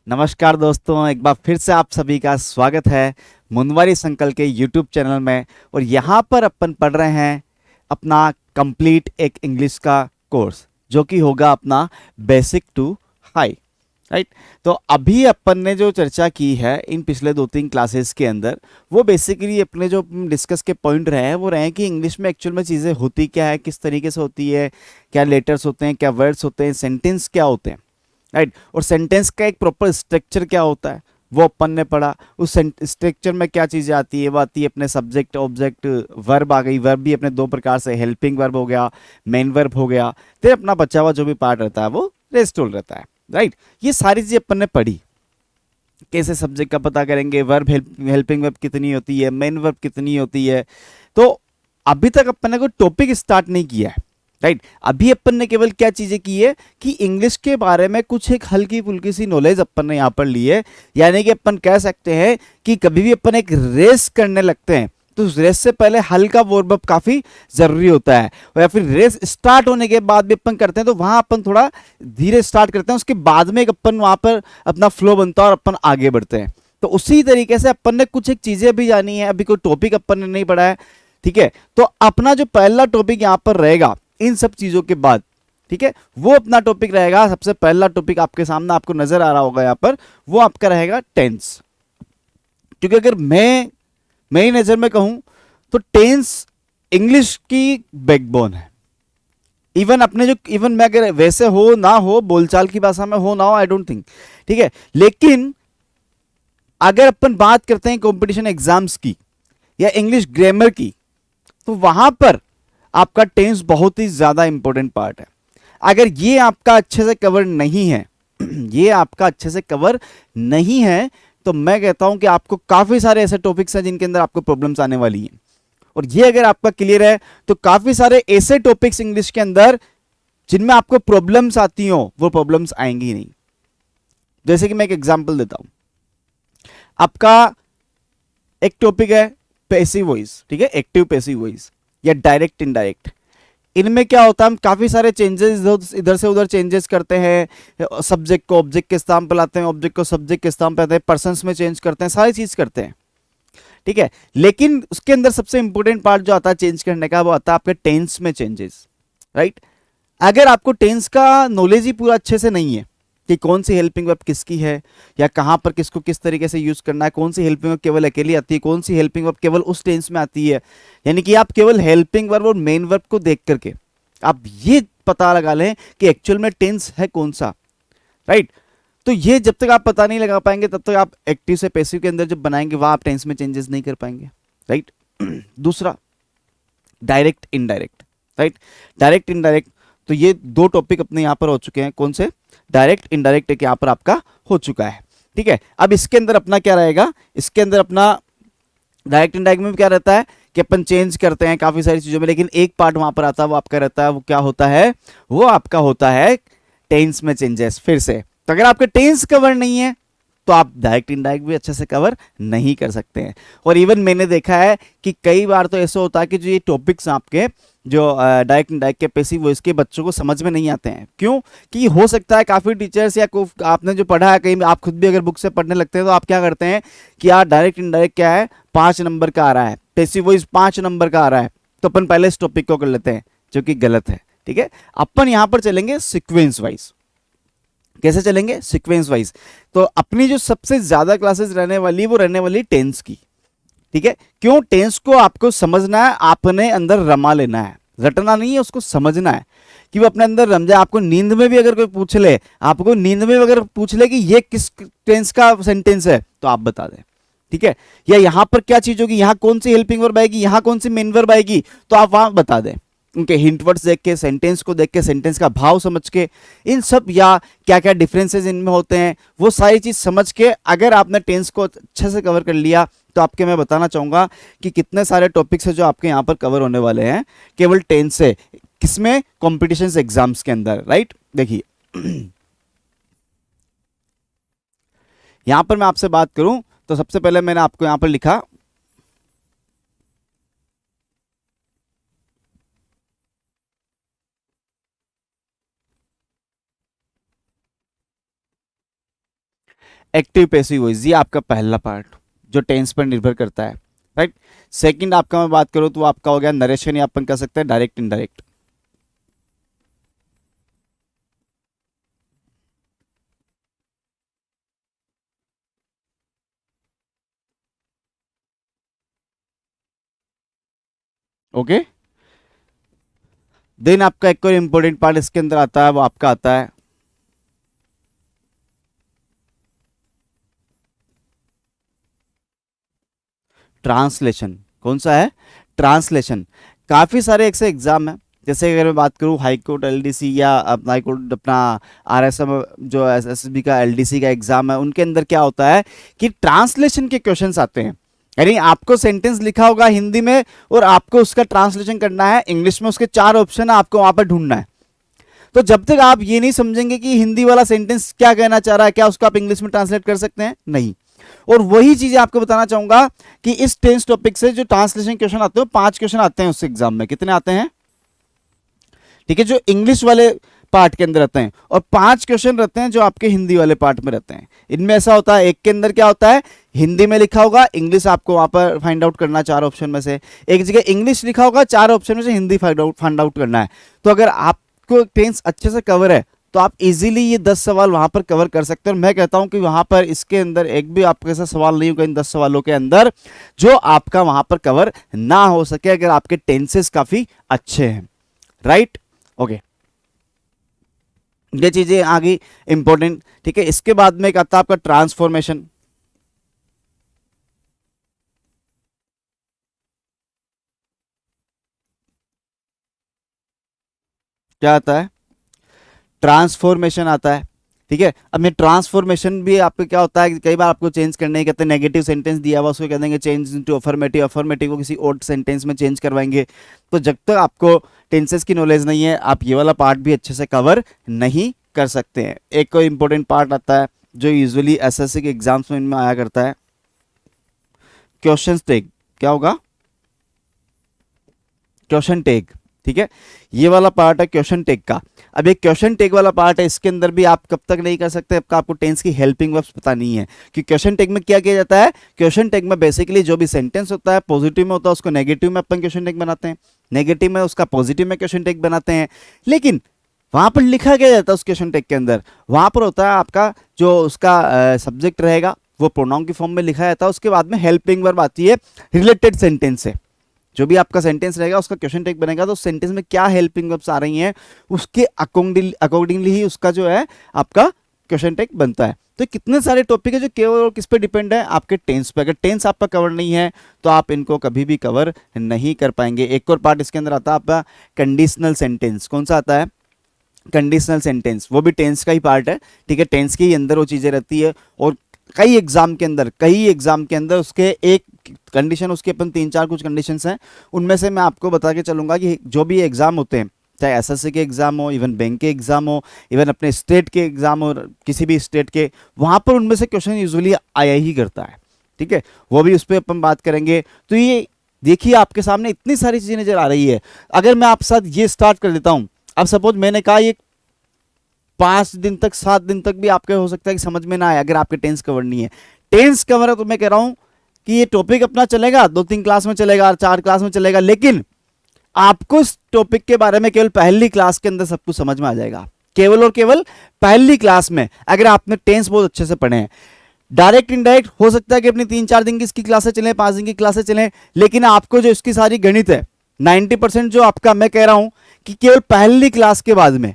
नमस्कार दोस्तों, एक बार फिर से आप सभी का स्वागत है मुनवारी संकल के यूट्यूब चैनल में। और यहाँ पर अपन पढ़ रहे हैं अपना कंप्लीट एक इंग्लिश का कोर्स जो कि होगा अपना बेसिक टू हाई। राइट। तो अभी अपन ने जो चर्चा की है इन पिछले 2-3 क्लासेस के अंदर, वो बेसिकली अपने जो डिस्कस के पॉइंट रहे हैं वो रहे हैं कि इंग्लिश में एक्चुअल में चीज़ें होती क्या है, किस तरीके से होती है, क्या लेटर्स होते हैं, क्या वर्ड्स होते हैं, सेंटेंस क्या होते हैं। राइट। और सेंटेंस का एक प्रॉपर स्ट्रक्चर क्या होता है वो अपन ने पढ़ा। उस स्ट्रक्चर में क्या चीज़ें आती है, वो आती है अपने सब्जेक्ट ऑब्जेक्ट वर्ब आ गई। वर्ब भी अपने दो प्रकार से, हेल्पिंग वर्ब हो गया, मेन वर्ब हो गया। फिर अपना बचा हुआ जो भी पार्ट रहता है वो रेस्टोल रहता है। राइट। ये सारी चीज़ें अपन ने पढ़ी। कैसे सब्जेक्ट का पता करेंगे, वर्ब हेल्पिंग वर्ब कितनी होती है, मेन वर्ब कितनी होती है। तो अभी तक अपन ने कोई टॉपिक स्टार्ट नहीं किया है। राइट। अभी अपन ने केवल क्या चीजें की है कि इंग्लिश के बारे में कुछ एक हल्की फुल्की सी नॉलेज अपन ने यहाँ पर ली है। यानी कि अपन कह सकते हैं कि कभी भी अपन एक रेस करने लगते हैं तो उस रेस से पहले हल्का वार्म अप काफी जरूरी होता है। और या फिर रेस स्टार्ट होने के बाद भी अपन करते हैं तो वहां अपन थोड़ा धीरे स्टार्ट करते हैं, उसके बाद में एक अपन वहां पर अपना फ्लो बनता है और अपन आगे बढ़ते हैं। तो उसी तरीके से अपन ने कुछ एक चीजें भी जानी है, अभी कोई टॉपिक अपन ने नहीं पढ़ा है। ठीक है। तो अपना जो पहला टॉपिक यहां पर रहेगा इन सब चीजों के बाद, ठीक है, वो अपना टॉपिक रहेगा। सबसे पहला टॉपिक आपके सामने आपको नजर आ रहा होगा यहां पर, वो आपका रहेगा टेंस। क्योंकि अगर मैं मेरी नजर में कहूं तो टेंस इंग्लिश की बैकबोन है। इवन अपने जो इवन मैं अगर वैसे हो ना हो, बोलचाल की भाषा में हो ना हो, आई डोंट थिंक। ठीक है। लेकिन अगर अपन बात करते हैं कंपटीशन एग्जाम्स की या इंग्लिश ग्रामर की, तो वहां पर आपका टेंस बहुत ही ज्यादा इंपॉर्टेंट पार्ट है। अगर ये आपका अच्छे से कवर नहीं है ये आपका अच्छे से कवर नहीं है, तो मैं कहता हूं कि आपको काफी सारे ऐसे टॉपिक्स हैं जिनके अंदर आपको प्रॉब्लम्स आने वाली हैं। और ये अगर आपका क्लियर है तो काफी सारे ऐसे टॉपिक्स इंग्लिश के अंदर जिनमें आपको प्रॉब्लम्स आती हो वो प्रॉब्लम्स आएंगी ही नहीं। जैसे कि मैं एक एग्जांपल देता हूं। आपका एक टॉपिक है पैसिव वॉइस, ठीक है, एक्टिव पैसिव वॉइस या डायरेक्ट इनडायरेक्ट। इनमें क्या होता है, हम काफी सारे चेंजेस इधर से उधर चेंजेस करते हैं। सब्जेक्ट को ऑब्जेक्ट के स्थान पर लाते हैं, ऑब्जेक्ट को सब्जेक्ट के स्थान पर लाते हैं, पर्सन्स में चेंज करते हैं, सारी चीज करते हैं। ठीक है। लेकिन उसके अंदर सबसे इंपॉर्टेंट पार्ट जो आता है चेंज करने का, वो आता है आपके टेंस में चेंजेस। राइट। अगर आपको टेंस का नॉलेज ही पूरा अच्छे से नहीं है कि कौन सी हेल्पिंग वर्ब किसकी है या कहां पर किसको किस तरीके से यूज करना है, कौन सी हेल्पिंग वर्ब केवल अकेली आती है, कौन सी हेल्पिंग वर्ब केवल उस टेंस में आती है, यानी कि आप केवल हेल्पिंग वर्ब और मेन वर्ब को देख करके आप ये पता लगा लें कि एक्चुअल में टेंस है कौन सा। राइट। तो ये जब तक आप पता नहीं लगा पाएंगे तब तक आप एक्टिव से पैसिव के अंदर जब बनाएंगे वहां आप टेंस में चेंजेस नहीं कर पाएंगे। राइट। दूसरा, direct indirect. Right. Direct indirect, तो ये दो टॉपिक अपने यहां पर हो चुके हैं। कौन से? डायरेक्ट इनडायरेक्ट एक यहां पर आपका हो चुका है। ठीक है। अब इसके अंदर अपना क्या रहेगा, इसके अंदर अपना डायरेक्ट इनडायरेक्ट में क्या रहता है कि अपन चेंज करते हैं काफी सारी चीजों में, लेकिन एक पार्ट वहां पर आता है वो आपका रहता है, वो क्या होता है, वो आपका होता है टेंस में चेंजेस। फिर से, तो अगर आपके टेंस कवर नहीं है तो आप डायरेक्ट इनडायरेक्ट भी अच्छे से कवर नहीं कर सकते हैं। और इवन मैंने देखा है कि कई बार तो ऐसा होता है कि जो ये टॉपिक्स आपके जो डायरेक्ट इनडायरेक्ट के पैसिव वॉइस के बच्चों को समझ में नहीं आते हैं। क्यों? कि हो सकता है काफी टीचर्स या आपने जो पढ़ा है, कहीं आप खुद भी अगर बुक से पढ़ने लगते हैं तो आप क्या करते हैं कि यार डायरेक्ट इनडायरेक्ट क्या है, 5 नंबर का आ रहा है, पैसिव वॉइस 5 नंबर का आ रहा है, तो अपन पहले इस टॉपिक को कर लेते हैं, जो कि गलत है। ठीक है। अपन यहां पर चलेंगे सिक्वेंस वाइज। कैसे चलेंगे? Sequence wise. तो अपनी जो सबसे ज्यादा क्लासेस रहने वाली वो रहने वाली टेंस की। ठीक है। क्यों? टेंस को आपको समझना है, आपने अंदर रमा लेना है, रटना नहीं है, उसको समझना है कि वो अपने अंदर रम जाए। आपको नींद में भी अगर कोई पूछ ले, आपको नींद में भी अगर पूछ ले कि ये किस टेंस का सेंटेंस है, तो आप बता दें। ठीक है। या यहां पर क्या चीज होगी, यहां कौन सी हेल्पिंग वर्ब आएगी, यहां कौन सी मेन वर्ब आएगी, तो आप वहां बता दें। उनके हिंट वर्ड्स देख के, सेंटेंस को देख के, सेंटेंस का भाव समझ के, इन सब या क्या क्या डिफरेंसेस इनमें होते हैं वो सारी चीज समझ के अगर आपने टेंस को अच्छे से कवर कर लिया, तो आपके मैं बताना चाहूंगा कि कितने सारे टॉपिक्स है जो आपके यहां पर कवर होने वाले हैं केवल टेंस से। किसमें? कॉम्पिटिशन एग्जाम्स के अंदर। राइट। देखिए यहां पर मैं आपसे बात करूं तो सबसे पहले मैंने आपको यहां पर लिखा एक्टिव पैसिव वॉइस, ये आपका पहला पार्ट जो टेंस पर निर्भर करता है, राइट। सेकंड आपका मैं बात करूं तो आपका हो गया नरेशन, या अपन कह सकते हैं डायरेक्ट इनडायरेक्ट। ओके, देन आपका एक और इंपॉर्टेंट पार्ट इसके अंदर आता है, वो आपका आता है ट्रांसलेशन। कौन सा है? ट्रांसलेशन। काफी सारे ऐसे एग्जाम है, जैसे अगर मैं बात करूं हाई कोर्ट एलडीसी या अपना हाई कोर्ट अपना आरएसएम जो एसएसबी का एलडीसी का एग्जाम है, उनके अंदर क्या होता है कि ट्रांसलेशन के क्वेश्चंस आते हैं। यानी आपको सेंटेंस लिखा होगा हिंदी में और आपको उसका ट्रांसलेशन करना है इंग्लिश में, उसके 4 ऑप्शन है, आपको वहां पर ढूंढना है। तो जब तक आप ये नहीं समझेंगे कि हिंदी वाला सेंटेंस क्या कहना चाह रहा है, क्या उसको आप इंग्लिश में ट्रांसलेट कर सकते हैं? नहीं। और वही चीजें आपको बताना चाहूंगा कि इस टेंस टॉपिक से जो ट्रांसलेशन क्वेश्चन आते हैं 5 क्वेश्चन आते हैं उस एग्जाम में। कितने आते हैं? ठीक है, जो इंग्लिश वाले पार्ट के अंदर रहते हैं, और 5 क्वेश्चन रहते हैं जो आपके हिंदी वाले पार्ट में रहते हैं। इनमें ऐसा होता है, एक के अंदर क्या होता है, हिंदी में लिखा होगा, इंग्लिश आपको वहां पर फाइंड आउट करना 4 ऑप्शन में से। एक जगह इंग्लिश लिखा होगा, 4 ऑप्शन में से हिंदी फाइंड आउट करना है। तो अगर आपको टेंस अच्छे से कवर है तो आप इजीली ये 10 सवाल वहां पर कवर कर सकते हैं। और मैं कहता हूं कि वहां पर इसके अंदर एक भी आपके ऐसा सवाल नहीं होगा इन 10 सवालों के अंदर जो आपका वहां पर कवर ना हो सके, अगर आपके टेंसेस काफी अच्छे हैं, राइट। ओके, ये चीजें आ गई इंपॉर्टेंट। ठीक है, इसके बाद में एक आता है आपका ट्रांसफॉर्मेशन। क्या आता है? ट्रांसफॉर्मेशन आता है। ठीक है, अब मैं ट्रांसफॉर्मेशन भी आपको क्या होता है कि कई बार आपको चेंज करने ही कहते हैं, नेगेटिव सेंटेंस दिया हुआ उसको कह देंगे चेंज इनटू अफर्मेटिव, अफर्मेटिव को किसी और सेंटेंस में चेंज करवाएंगे। तो जब तक आपको टेंसेस की नॉलेज नहीं है, आप ये वाला पार्ट भी अच्छे से कवर नहीं कर सकते हैं। एक और इंपॉर्टेंट पार्ट आता है जो यूजुअली एसएससी के एग्जाम्स में इनमें आया करता है, क्वेश्चन टैग। क्या होगा? Question tag. ठीक है, ये वाला पार्ट है क्वेश्चन टैग का। अब एक क्वेश्चन टैग वाला पार्ट है, इसके अंदर भी आप कब तक नहीं कर सकते, आपको टेंस की हेल्पिंग वर्ब्स पता नहीं है कि क्वेश्चन टैग में क्या किया जाता है। क्वेश्चन टैग में बेसिकली जो भी सेंटेंस होता है पॉजिटिव में होता है, उसको नेगेटिव में अपन क्वेश्चन टैग बनाते हैं, नेगेटिव में उसका पॉजिटिव में क्वेश्चन टैग बनाते हैं। लेकिन वहां पर लिखा क्या जाता है उस क्वेश्चन टैग के अंदर, वहां पर होता है आपका जो उसका सब्जेक्ट रहेगा वो प्रोनाउन की फॉर्म में लिखा जाता है। उसके बाद में हेल्पिंग वर्ब आती है रिलेटेड सेंटेंस से। जो भी आपका सेंटेंस रहेगा उसका क्वेश्चन टैग बनेगा, तो सेंटेंस में क्या हेल्पिंग वर्ब्स आ रही हैं उसके अकॉर्डिंगली ही उसका जो है आपका क्वेश्चन टैग बनता है। तो कितने सारे टॉपिक है जो केवल और किस पे डिपेंड है, आपके टेंस पे। अगर टेंस आपका कवर नहीं है तो आप इनको कभी भी कवर नहीं कर पाएंगे। एक और पार्ट इसके अंदर आता है आपका कंडीशनल सेंटेंस। कौन सा आता है? Conditional sentence. वो भी टेंस का ही पार्ट है। ठीक है, टेंस के ही अंदर वो चीजें रहती है, और कई एग्जाम के अंदर उसके एक कंडीशन, उसके अपन 3-4 कुछ कंडीशंस हैं, उनमें से मैं आपको बता के चलूंगा कि जो भी एग्जाम होते हैं, चाहे एसएससी के एग्जाम हो, इवन बैंक के एग्जाम हो, इवन अपने स्टेट के एग्जाम हो, किसी भी स्टेट के, वहां पर उनमें से क्वेश्चन यूजुअली आया ही करता है। ठीक है, वो भी उस पर अपन बात करेंगे। तो ये देखिए आपके सामने इतनी सारी चीजें नजर आ रही है। अगर मैं आपके साथ ये स्टार्ट कर देता हूं, अब सपोज मैंने कहा ये 5 दिन तक 7 दिन तक भी आपके हो सकता है कि समझ में ना आए अगर आपके टेंस कवर नहीं है। टेंस कवर है तो मैं कह रहा हूं कि ये टॉपिक अपना चलेगा, 2-3 क्लास में चलेगा, 4 क्लास में चलेगा, लेकिन आपको इस टॉपिक के बारे में केवल पहली क्लास के अंदर सब कुछ समझ में आ जाएगा। केवल और केवल पहली क्लास में, अगर आपने टेंस बहुत अच्छे से पढ़े हैं। डायरेक्ट इनडायरेक्ट हो सकता है कि अपनी 3-4 दिन की इसकी क्लासें चलें, 5 दिन की क्लासें चलें, लेकिन आपको जो इसकी सारी गणित है 90% जो आपका, मैं कह रहा हूं कि केवल पहली क्लास के बाद में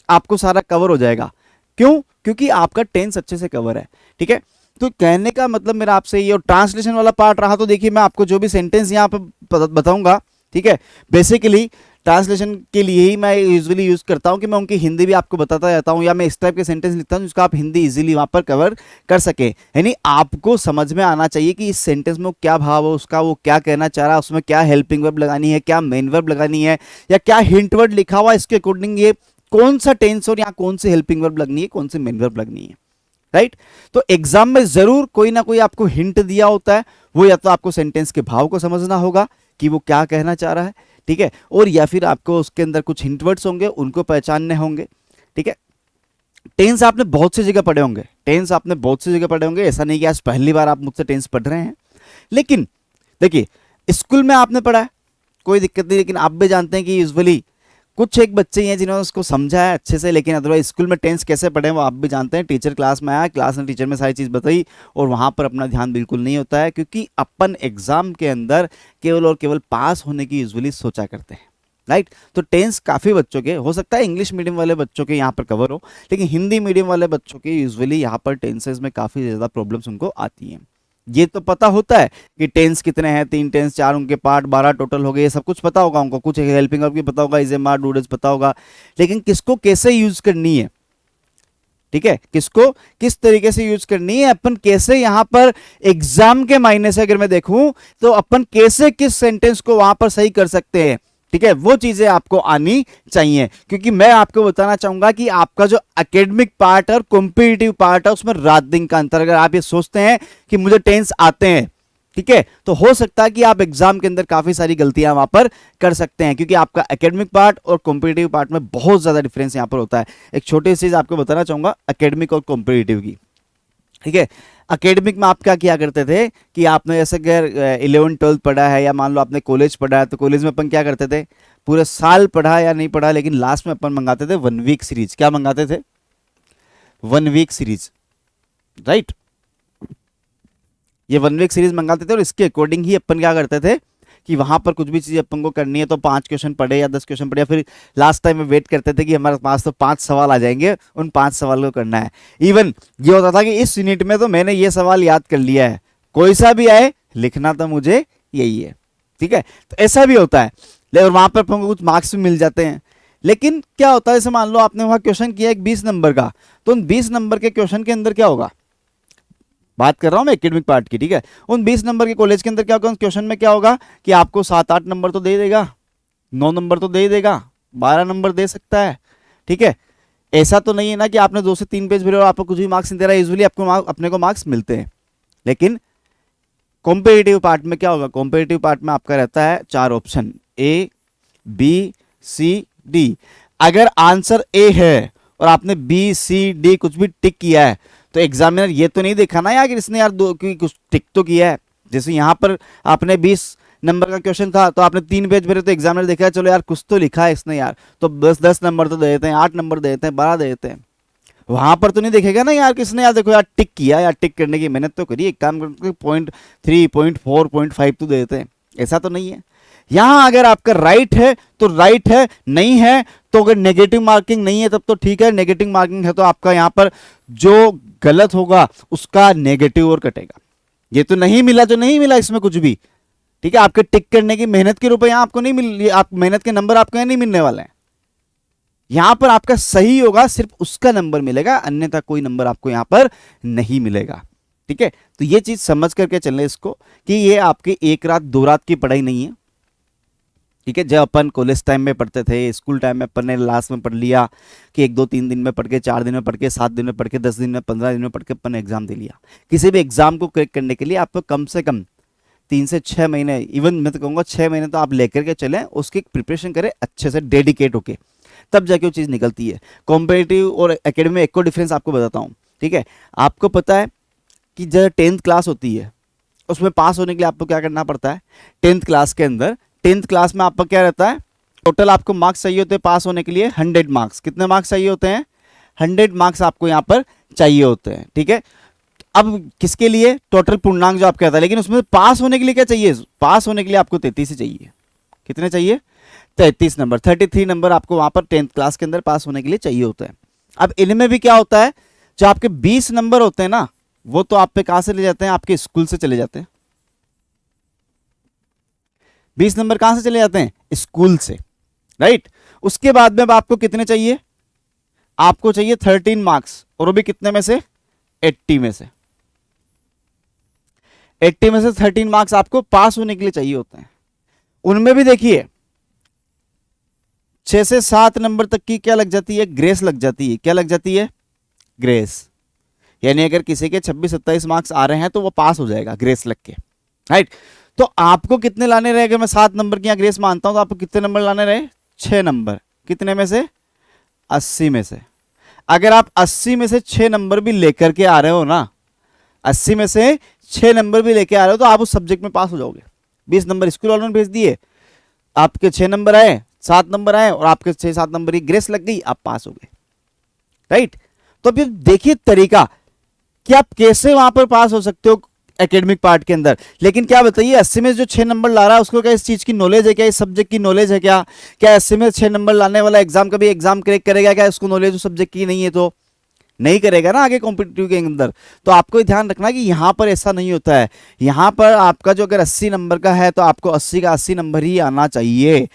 आपको सारा कवर हो जाएगा। क्यों? क्योंकि आपका टेंस अच्छे से कवर है। ठीक है, तो कहने का मतलब मेरा आपसे ये, और ट्रांसलेशन वाला पार्ट रहा तो देखिए मैं आपको जो भी सेंटेंस यहाँ पे बताऊंगा, ठीक है, बेसिकली ट्रांसलेशन के लिए ही मैं यूजुअली यूज करता हूं कि मैं उनकी हिंदी भी आपको बताता रहता हूं, या मैं इस टाइप के सेंटेंस लिखता हूं जिसको आप हिंदी इजीली वहां पर कवर कर सके। यानी आपको समझ में आना चाहिए कि इस सेंटेंस में क्या भाव है उसका, वो क्या कहना चाह रहा है, उसमें क्या हेल्पिंग वर्ब लगानी है, क्या मेन वर्ब लगानी है, या क्या हिंट वर्ड लिखा हुआ है, इसके अकॉर्डिंग ये कौन सा टेंस और यहाँ कौन सी हेल्पिंग वर्ब लगनी है, कौन सी मेन वर्ब लगनी है, राइट। तो एग्जाम में जरूर कोई ना कोई आपको हिंट दिया होता है, वो या तो आपको सेंटेंस के भाव को समझना होगा कि वो क्या कहना चाह रहा है, ठीक है, और या फिर आपको उसके अंदर कुछ हिंट वर्ड्स होंगे उनको पहचानने होंगे। ठीक है, टेंस आपने बहुत सी जगह पढ़े होंगे, टेंस आपने बहुत सी जगह पढ़े होंगे, ऐसा नहीं कि आज पहली बार आप मुझसे टेंस पढ़ रहे हैं। लेकिन देखिए, स्कूल में आपने पढ़ा है, कोई दिक्कत नहीं, लेकिन आप भी जानते हैं कि यूजुअली कुछ एक बच्चे ही हैं जिन्होंने उसको समझा है अच्छे से, लेकिन अदरवाइज स्कूल में टेंस कैसे पढ़े वो आप भी जानते हैं। टीचर क्लास में आया, क्लास में टीचर में सारी चीज़ बताई और वहाँ पर अपना ध्यान बिल्कुल नहीं होता है, क्योंकि अपन एग्जाम के अंदर केवल और केवल पास होने की यूजुअली सोचा करते हैं, राइट। तो टेंस काफ़ी बच्चों के, हो सकता है इंग्लिश मीडियम वाले बच्चों के यहाँ पर कवर हो, लेकिन हिंदी मीडियम वाले बच्चों के यूजुअली यहाँ पर टेंसेज में काफ़ी ज़्यादा प्रॉब्लम्स उनको आती हैं। ये तो पता होता है कि टेंस कितने हैं, 3 टेंस, 4 उनके पार्ट, 12 टोटल हो गए, ये सब कुछ पता होगा उनको, कुछ हेल्पिंग वर्ब भी पता होगा, is am are, do does पता होगा, लेकिन किसको कैसे यूज करनी है, ठीक है, किसको किस तरीके से यूज करनी है, अपन कैसे यहां पर एग्जाम के मायने से अगर मैं देखूं तो अपन कैसे किस सेंटेंस को वहां पर सही कर सकते हैं, ठीक है, वो चीजें आपको आनी चाहिए। क्योंकि मैं आपको बताना चाहूंगा कि आपका जो एकेडमिक पार्ट है और कॉम्पिटिटिव पार्ट है उसमें रात दिन का अंतर। अगर आप ये सोचते हैं कि मुझे टेंस आते हैं, ठीक है, तो हो सकता है कि आप एग्जाम के अंदर काफी सारी गलतियां वहां पर कर सकते हैं, क्योंकि आपका एकेडमिक पार्ट और कॉम्पिटिटिव पार्ट में बहुत ज्यादा डिफरेंस यहां पर होता है। एक छोटी सी चीज आपको बताना चाहूंगा एकेडमिक और कॉम्पिटिटिव की, ठीक है। एकेडमिक में आप क्या किया करते थे कि आपने जैसे अगर 11th-12th पढ़ा है या मान लो आपने कॉलेज पढ़ा है, तो कॉलेज में अपन क्या करते थे, पूरे साल पढ़ा या नहीं पढ़ा, लेकिन लास्ट में अपन मंगाते थे 1 वीक सीरीज। क्या मंगाते थे? 1 वीक सीरीज, राइट। ये 1 वीक सीरीज मंगाते थे और इसके अकॉर्डिंग ही अपन क्या करते थे कि वहां पर कुछ भी चीज अपन को करनी है तो 5 क्वेश्चन पढ़े या 10 क्वेश्चन पढ़े, या फिर लास्ट टाइम में वेट करते थे कि हमारे पास तो 5 सवाल आ जाएंगे, उन 5 सवाल को करना है। इवन ये होता था कि इस यूनिट में तो मैंने ये सवाल याद कर लिया है, कोई सा भी आए लिखना तो मुझे यही है, ठीक है। तो ऐसा भी होता है, लेकिन वहां पर अपन को कुछ मार्क्स भी मिल जाते हैं। लेकिन क्या होता है, जैसे मान लो आपने वहां क्वेश्चन किया एक 20 नंबर का, तो उन 20 नंबर के क्वेश्चन के अंदर क्या होगा, बात कर रहा हूं मैं एकेडमिक पार्ट की, ठीक है। उन 20 नंबर के कॉलेज के अंदर क्या होगा, क्वेश्चन में क्या होगा कि आपको 7-8 नंबर तो दे देगा, 9 नंबर तो दे ही देगा, 12 नंबर दे सकता है, ठीक है। ऐसा तो नहीं है ना कि आपने 2 से 3 पेज भरे और आपको कुछ भी मार्क्स नहीं दे रहा है, यूजुअली आपको अपने को मार्क्स मिलते हैं। लेकिन कॉम्पिटिटिव पार्ट में क्या होगा, कॉम्पिटिटिव पार्ट में आपका रहता है 4 option, A B C D. अगर आंसर ए है और आपने बी सी डी कुछ भी टिक किया है, तो एग्जामिनर ये तो नहीं देखा ना यार कि इसने यार कुछ टिक तो किया है। जैसे यहां पर आपने 20 नंबर का क्वेश्चन था तो आपने 3 पेज भरे, तो एग्जामिनर देखा चलो यार कुछ तो लिखा है इसने यार, तो 10 नंबर तो दे देते हैं, 8 नंबर दे देते हैं, 12 दे देते हैं। वहां पर तो नहीं देखेगा ना यार किसने यार देखो यार टिक किया, यार टिक करने की मेहनत तो करी, एक काम करके 0.3, 0.4, 0.5 तो दे देते हैं, ऐसा तो नहीं है। यहां अगर आपका राइट है तो राइट है, नहीं है तो अगर नेगेटिव मार्किंग नहीं है तब तो ठीक है, नेगेटिव मार्किंग है तो आपका यहां पर जो गलत होगा उसका नेगेटिव और कटेगा। ये तो नहीं मिला जो नहीं मिला इसमें कुछ भी, ठीक है। आपके टिक करने की मेहनत के रुपए आपको नहीं मिल, आप मेहनत के नंबर आपको नहीं मिलने वाले हैं। यहां पर आपका सही होगा सिर्फ उसका नंबर मिलेगा, अन्यथा कोई नंबर आपको यहां पर नहीं मिलेगा, ठीक है। तो ये चीज समझ करके चलने इसको कि ये आपकी 1 रात 2 रात की पढ़ाई नहीं है, ठीक है। जब अपन कॉलेज टाइम में पढ़ते थे, स्कूल टाइम में अपन ने लास्ट में पढ़ लिया कि 1-2-3 दिन में पढ़ के, 4 दिन में पढ़ के, 7 दिन में पढ़ के, 10 दिन में, 15 दिन में पढ़ के अपन ने एग्जाम दे लिया। किसी भी एग्जाम को क्रैक करने के लिए आपको कम से कम 3 से 6 महीने, इवन मैं तो कहूँगा 6 महीने तो आप लेकर के चलें, उसकी प्रिपरेशन करें अच्छे से डेडिकेट होके, तब जाके वो चीज़ निकलती है। कॉम्पिटिटिव और एकेडमी में एक को डिफरेंस आपको बताता हूँ, ठीक है। आपको पता है कि जब 10th क्लास होती है उसमें पास होने के लिए आपको क्या करना पड़ता है, 10th क्लास के अंदर, 10th क्लास में आपका क्या रहता है, टोटल आपको मार्क्स चाहिए होते हैं पास होने के लिए 100 मार्क्स। कितने मार्क्स चाहिए होते हैं? 100 मार्क्स आपको यहाँ पर चाहिए होते हैं, ठीक है। अब किसके लिए? टोटल पूर्णांक जो आपका आता है, लेकिन उसमें पास होने के लिए क्या चाहिए? पास होने के लिए आपको 33 ही चाहिए। कितने चाहिए? 33 नंबर, 33 नंबर आपको वहां पर 10th क्लास के अंदर पास होने के लिए चाहिए होता है। अब इनमें भी क्या होता है, जो आपके 20 नंबर होते हैं ना, वो तो आप पे कहां से ले जाते हैं? आपके स्कूल से चले जाते हैं। 20 नंबर कहां से चले जाते हैं? स्कूल से, राइट। उसके बाद में अब आपको कितने चाहिए? आपको चाहिए 13 मार्क्स, और वो भी कितने में से? 80 में से। 80 में से 13 मार्क्स आपको पास होने के लिए चाहिए होते हैं। उनमें भी देखिए 6 से 7 नंबर तक की क्या लग जाती है? ग्रेस लग जाती है। क्या लग जाती है? ग्रेस। यानी अगर किसी के 26-27 मार्क्स आ रहे हैं तो वो पास हो जाएगा ग्रेस लग के, राइट। तो आपको कितने लाने रहे? अगर मैं 7 नंबर की ग्रेस मानता हूं तो आपको कितने नंबर लाने रहे? 6 नंबर। कितने में से? 80 में से। अगर आप 80 में से 6 नंबर भी लेकर के आ रहे हो ना, 80 में से 6 नंबर भी लेके आ रहे हो तो आप उस सब्जेक्ट में पास हो जाओगे। 20 नंबर स्कूल वालों ने भेज दिए, आपके 6 नंबर आए, 7 नंबर आए और आपके 6-7 नंबर की ग्रेस लग गई, आप पास हो गए, राइट। तो फिर देखिए तरीका कि आप कैसे वहां पर पास हो सकते हो एकेडमिक पार्ट के अंदर। लेकिन क्या बताइए, 80 में जो 6 नंबर ला रहा है उसको क्या इस चीज की नॉलेज है, क्या इस सब्जेक्ट की नॉलेज है, क्या क्या 80 में 6 नंबर लाने वाला एग्जाम कभी एग्जाम क्रैक करेगा क्या, इसको नॉलेज उस सब्जेक्ट की नहीं है तो नहीं करेगा ना आगे कॉम्पिटिटिव के अंदर। तो आपको ध्यान रखना कि यहां पर ऐसा नहीं होता है। यहां पर आपका जो अगर 80 नंबर का है तो आपको 80 का 80 नंबर ही आना चाहिए,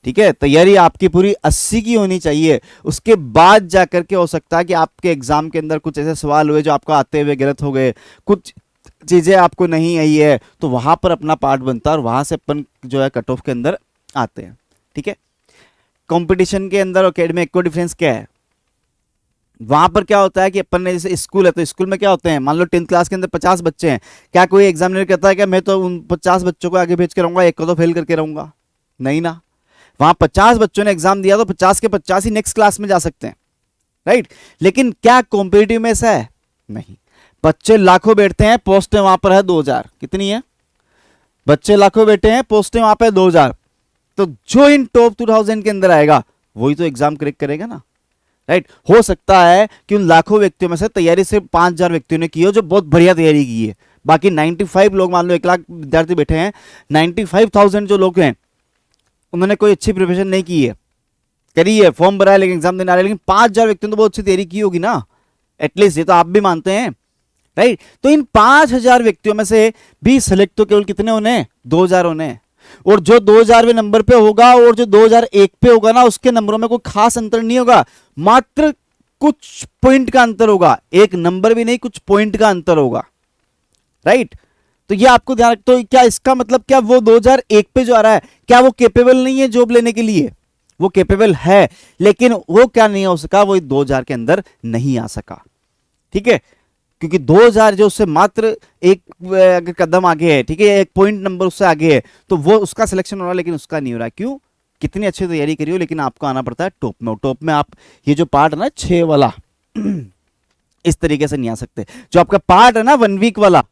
ठीक है। तैयारी आपकी पूरी 80 की होनी चाहिए। उसके बाद जाकर के हो सकता है कि आपके एग्जाम के अंदर कुछ ऐसे सवाल हुए जो आपको आते हुए गलत हो गए, कुछ चीजें आपको नहीं आई है, तो वहां पर अपना पार्ट बनता है और वहां से अपन जो है कट ऑफ के अंदर आते हैं, ठीक है। कंपटीशन के अंदर एकेडमिक को डिफरेंस क्या है, वहां पर क्या होता है कि अपन ने जैसे स्कूल है तो स्कूल में क्या होते हैं, मान लो 10th क्लास के अंदर 50 बच्चे हैं, क्या कोई एग्जामिनर कहता है कि मैं तो उन 50 बच्चों को आगे भेज के रहूंगा, एक को तो फेल करके रहूंगा, नहीं ना। वहां 50 बच्चों ने एग्जाम दिया तो 50 के 50 ही नेक्स्ट क्लास में जा सकते हैं, राइट। लेकिन क्या कॉम्पिटिटिव में ऐसा है, नहीं। बच्चे लाखों बैठते हैं, पोस्टें वहां पर है 2000, कितनी है, बच्चे लाखों बैठे हैं, पोस्टें वहां पर 2000, तो जो इन टॉप 2000 के अंदर आएगा वही तो एग्जाम क्रैक करेगा ना, राइट। हो सकता है कि उन लाखों व्यक्तियों में से तैयारी से 5000 व्यक्तियों ने की हो जो बहुत बढ़िया तैयारी की है, बाकी 95 लोग, मान लो 1 लाख विद्यार्थी बैठे हैं, 95,000 जो लोग हैं उन्होंने कोई अच्छी प्रिपरेशन नहीं की है, करी है, फॉर्म भरा है लेकिन एग्जाम देने आ रहे हैं, लेकिन 5000 व्यक्तियों ने तो बहुत अच्छी तैयारी की होगी ना, एटलीस्ट, ये तो आप भी मानते हैं, राइट। तो इन 5000 व्यक्तियों में से भी सिलेक्ट तो केवल कितने होने, 2000 होने। और जो 2000वें नंबर पे होगा और जो 2001 पे होगा ना, उसके नंबरों में कोई खास अंतर नहीं होगा, मात्र कुछ पॉइंट का अंतर होगा, एक नंबर भी नहीं, कुछ पॉइंट का अंतर होगा, राइट। तो ये आपको ध्यान, तो क्या इसका मतलब क्या वो 2001 पे जो आ रहा है क्या वो कैपेबल नहीं है जॉब लेने के लिए, वो कैपेबल है, लेकिन वो क्या नहीं हो सका, वो 2000 के अंदर नहीं आ सका, ठीक है। क्योंकि 2000 जो उससे मात्र एक अगर कदम आगे है, ठीक है, एक पॉइंट नंबर उससे आगे है, तो वो उसका सिलेक्शन हो रहा है लेकिन उसका नहीं हो रहा। क्यों, कितनी अच्छी तैयारी करी हो लेकिन आपको आना पड़ता है टॉप में, और टॉप में आप ये जो पार्ट है ना 6 वाला इस तरीके से नहीं आ सकते। जो आपका पार्ट है ना 1 वीक वाला,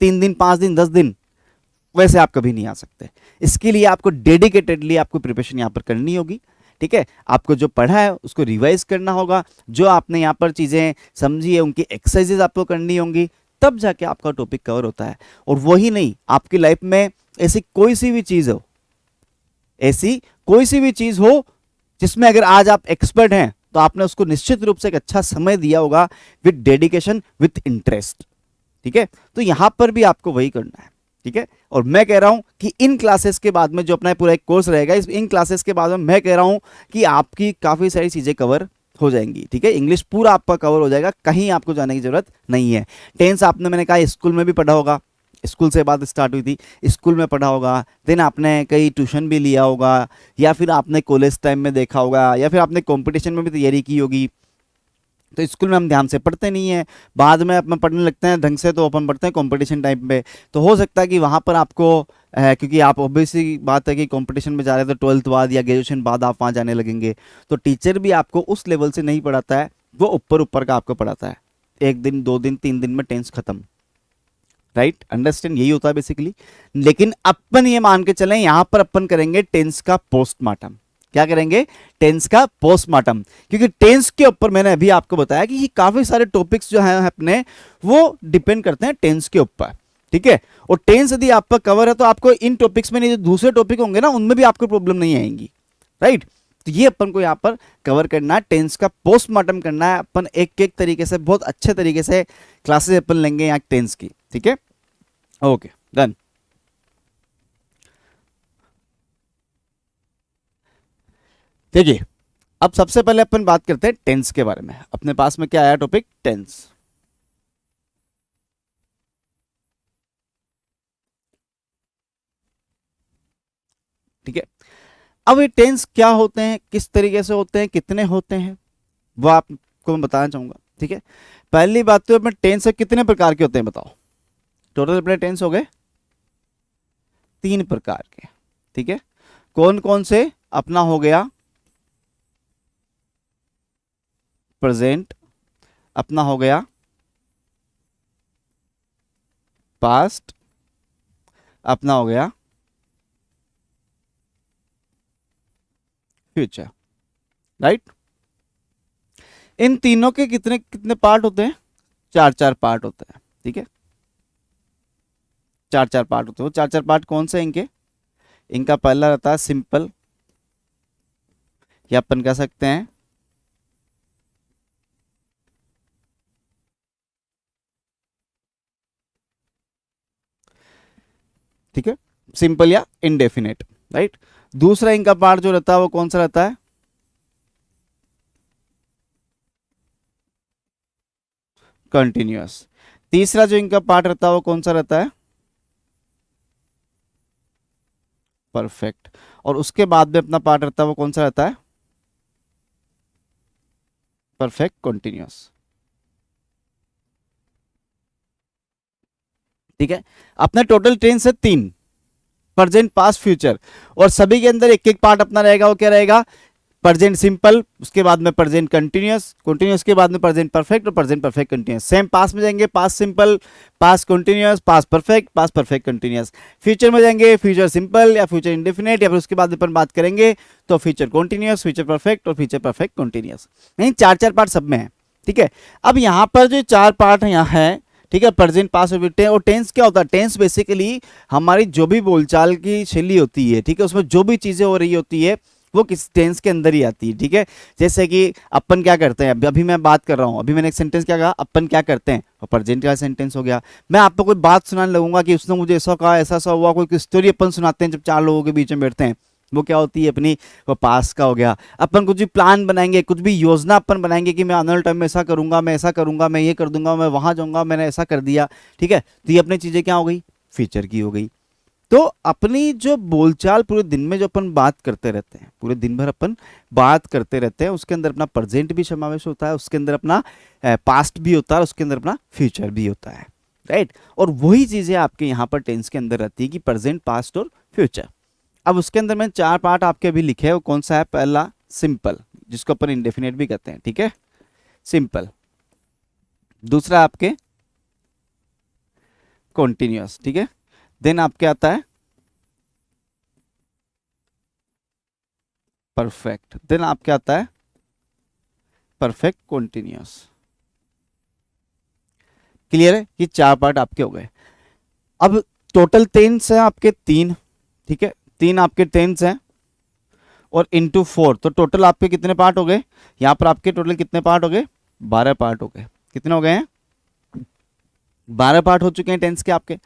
3 दिन 5 दिन 10 दिन, वैसे आप कभी नहीं आ सकते। इसके लिए आपको डेडिकेटेडली आपको प्रिपरेशन यहां पर करनी होगी, ठीक है। आपको जो पढ़ा है उसको रिवाइज करना होगा, जो आपने यहाँ पर चीज़ें समझी है उनकी एक्सरसाइजेज आपको करनी होंगी, तब जाके आपका टॉपिक कवर होता है। और वही नहीं, आपकी लाइफ में ऐसी कोई सी भी चीज़ हो, ऐसी कोई सी भी चीज़ हो जिसमें अगर आज आप एक्सपर्ट हैं तो आपने उसको निश्चित रूप से एक अच्छा समय दिया होगा, विथ डेडिकेशन, विथ इंटरेस्ट, ठीक है। तो यहां पर भी आपको वही करना है, ठीक है। और मैं कह रहा हूं कि इन क्लासेस के बाद में जो अपना पूरा एक कोर्स रहेगा, इन क्लासेस के बाद में मैं कह रहा हूं कि आपकी काफ़ी सारी चीज़ें कवर हो जाएंगी, ठीक है। इंग्लिश पूरा आपका कवर हो जाएगा, कहीं आपको जाने की जरूरत नहीं है। टेंस आपने, मैंने कहा, स्कूल में भी पढ़ा होगा, स्कूल से बात स्टार्ट हुई थी, स्कूल में पढ़ा होगा, देन आपने कहीं ट्यूशन भी लिया होगा, या फिर आपने कॉलेज टाइम में देखा होगा, या फिर आपने कंपटीशन में भी तैयारी की होगी। तो स्कूल में हम ध्यान से पढ़ते नहीं है, बाद में अपन पढ़ने लगते हैं ढंग से, तो अपन पढ़ते हैं कंपटीशन टाइम पे। तो हो सकता है कि वहाँ पर आपको क्योंकि आप ऑब्वियसली बात है कि कंपटीशन में जा रहे हैं तो 12th बाद या ग्रेजुएशन बाद आप वहाँ जाने लगेंगे, तो टीचर भी आपको उस लेवल से नहीं पढ़ाता है, वो ऊपर ऊपर का आपको पढ़ाता है, 1 दिन 2 दिन 3 दिन में टेंस खत्म, राइट। अंडरस्टैंड, यही होता है बेसिकली। लेकिन अपन ये मान के चलें, यहां पर अपन करेंगे टेंस का पोस्टमार्टम। क्या करेंगे, टेंस का पोस्टमार्टम, क्योंकि टेंस के ऊपर मैंने अभी आपको बताया कि काफी सारे टॉपिक्स जो हैं अपने, वो डिपेंड करते हैं टेंस के ऊपर, ठीक है। और टेंस यदि आपका कवर है तो आपको इन टॉपिक्स में नहीं, जो दूसरे टॉपिक होंगे ना उनमें भी आपको प्रॉब्लम नहीं आएंगी, राइट। तो ये अपन को यहाँ पर कवर करना है, टेंस का पोस्टमार्टम करना है। अपन एक एक तरीके से, बहुत अच्छे तरीके से क्लासेस अपन लेंगे यहाँ टेंस की, ठीक है। Okay, done. देखिए, अब सबसे पहले अपन बात करते हैं टेंस के बारे में। अपने पास में क्या आया टॉपिक, टेंस, ठीक है। अब ये टेंस क्या होते हैं, किस तरीके से होते हैं, कितने होते हैं, वो आपको मैं बताना चाहूंगा, ठीक है। पहली बात तो अपने टेंस से कितने प्रकार के होते हैं बताओ, टोटल अपने टेंस हो गए 3 प्रकार के, ठीक है। कौन कौन से, अपना हो गया प्रेजेंट, अपना हो गया पास्ट, अपना हो गया फ्यूचर, राइट। इन तीनों के कितने कितने पार्ट होते हैं? चार चार पार्ट होते हैं, ठीक है, चार चार पार्ट होते हैं। वो चार चार पार्ट कौन से हैं इनके? इनका पहला रहता है सिंपल, या अपन कह सकते हैं ठीक है सिंपल या इनडेफिनेट, राइट। दूसरा इनका पार्ट जो रहता है वो कौन सा रहता है? कंटिन्यूअस। तीसरा जो इनका पार्ट रहता है वो कौन सा रहता है? परफेक्ट। और उसके बाद में अपना पार्ट रहता है वो कौन सा रहता है? परफेक्ट कंटिन्यूअस, ठीक है। अपने टोटल टेंस है तीन, प्रेजेंट पास्ट फ्यूचर, और सभी के अंदर एक एक पार्ट अपना रहेगा। वो क्या रहेगा? प्रेजेंट सिंपल, उसके बाद में प्रेजेंट कंटिन्यूअस, कंटिन्यूअस के बाद में प्रेजेंट परफेक्ट और present perfect continuous. Same past में जाएंगे past simple, past continuous, past perfect continuous. Future में जाएंगे फ्यूचर सिंपल या फ्यूचर इंडेफिनेट, या फिर उसके बाद अपन बात करेंगे तो फ्यूचर कंटिन्यूअस, फ्यूचर परफेक्ट और फ्यूचर परफेक्ट कंटिन्यूअस। नहीं, चार चार पार्ट सब में है, ठीक है। अब यहाँ पर जो चार पार्ट है यहाँ है, ठीक है, प्रेजेंट पास्ट और टेंस क्या होता है? टेंस बेसिकली हमारी जो भी बोलचाल की शैली होती है, ठीक है, उसमें जो भी चीजें हो रही होती है वो किस टेंस के अंदर ही आती है, ठीक है। जैसे कि अपन क्या करते हैं, अभी मैं बात कर रहा हूं, अभी मैंने एक सेंटेंस क्या कहा, अपन क्या करते हैं, और प्रेजेंट का सेंटेंस हो गया। मैं आपको कोई बात सुनाने लगूंगा कि उसने मुझे ऐसा कहा, ऐसा सा हुआ, कोई स्टोरी अपन सुनाते हैं जब चार लोगों के बीच में बैठते हैं, वो क्या होती है अपनी? वो पास का हो गया। अपन कुछ भी प्लान बनाएंगे, कुछ भी योजना अपन बनाएंगे कि मैं आने वाले टाइम में ऐसा करूंगा, मैं ऐसा करूंगा, मैं ये कर दूंगा, मैं वहां जाऊंगा, मैंने ऐसा कर दिया, ठीक है, तो ये अपनी चीजें क्या हो गई? फ्यूचर की हो गई। तो अपनी जो बोलचाल पूरे दिन में जो अपन बात करते रहते हैं, पूरे दिन भर अपन बात करते रहते हैं, उसके अंदर अपना प्रेजेंट भी समावेश होता है, उसके अंदर अपना पास्ट भी होता है, उसके अंदर अपना फ्यूचर भी होता है, राइट। और वही चीजें आपके यहाँ पर टेंस के अंदर रहती है कि प्रेजेंट, पास्ट और फ्यूचर। अब उसके अंदर मैंने चार पार्ट आपके अभी लिखे हैं, वो कौन सा है? पहला सिंपल, जिसको अपन इंडेफिनेट भी कहते हैं, ठीक है, सिंपल। दूसरा आपके कॉन्टिन्यूअस, ठीक है। देन आपके आता है परफेक्ट, देन आपके आता है परफेक्ट कॉन्टिन्यूअस। क्लियर है? ये चार पार्ट आपके हो गए। अब टोटल टेंस है आपके तीन, ठीक है, तीन आपके टेंस हैं और इंटू 4, तो टोटल आपके कितने पार्ट हो गए? यहां पर आपके टोटल कितने पार्ट हो गए? 12 पार्ट हो गए। कितने हो गए हैं? 12 पार्ट हो चुके हैं टेंस के आपके।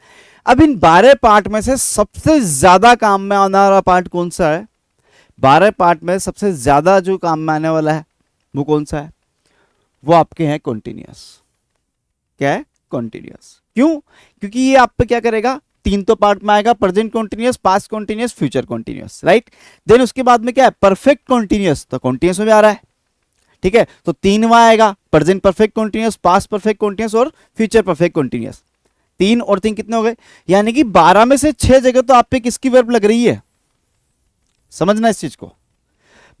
अब इन 12 पार्ट में से सबसे ज्यादा काम में आने वाला पार्ट कौन सा है? 12 पार्ट में सबसे ज्यादा जो काम में आने वाला है वो कौन सा है? वो आपके हैं कॉन्टिन्यूअस। क्या है? कॉन्टिन्यूअस। क्यों? क्योंकि ये आप पे क्या करेगा? तीन तो पार्ट में आएगा, present continuous, past continuous, future continuous, right. Then उसके बाद में क्या है? परफेक्ट कॉन्टिन्यूअस, तो कॉन्टिन्यूअस में भी आ रहा है, ठीक है, तो तीन वहां आएगा, present perfect continuous, past perfect continuous और फ्यूचर परफेक्ट कॉन्टिन्यूअस। तीन और तीन कितने हो गए? यानी कि 12 में से 6 जगह तो आप पे किसकी वर्ब लग रही है? समझना इस चीज को।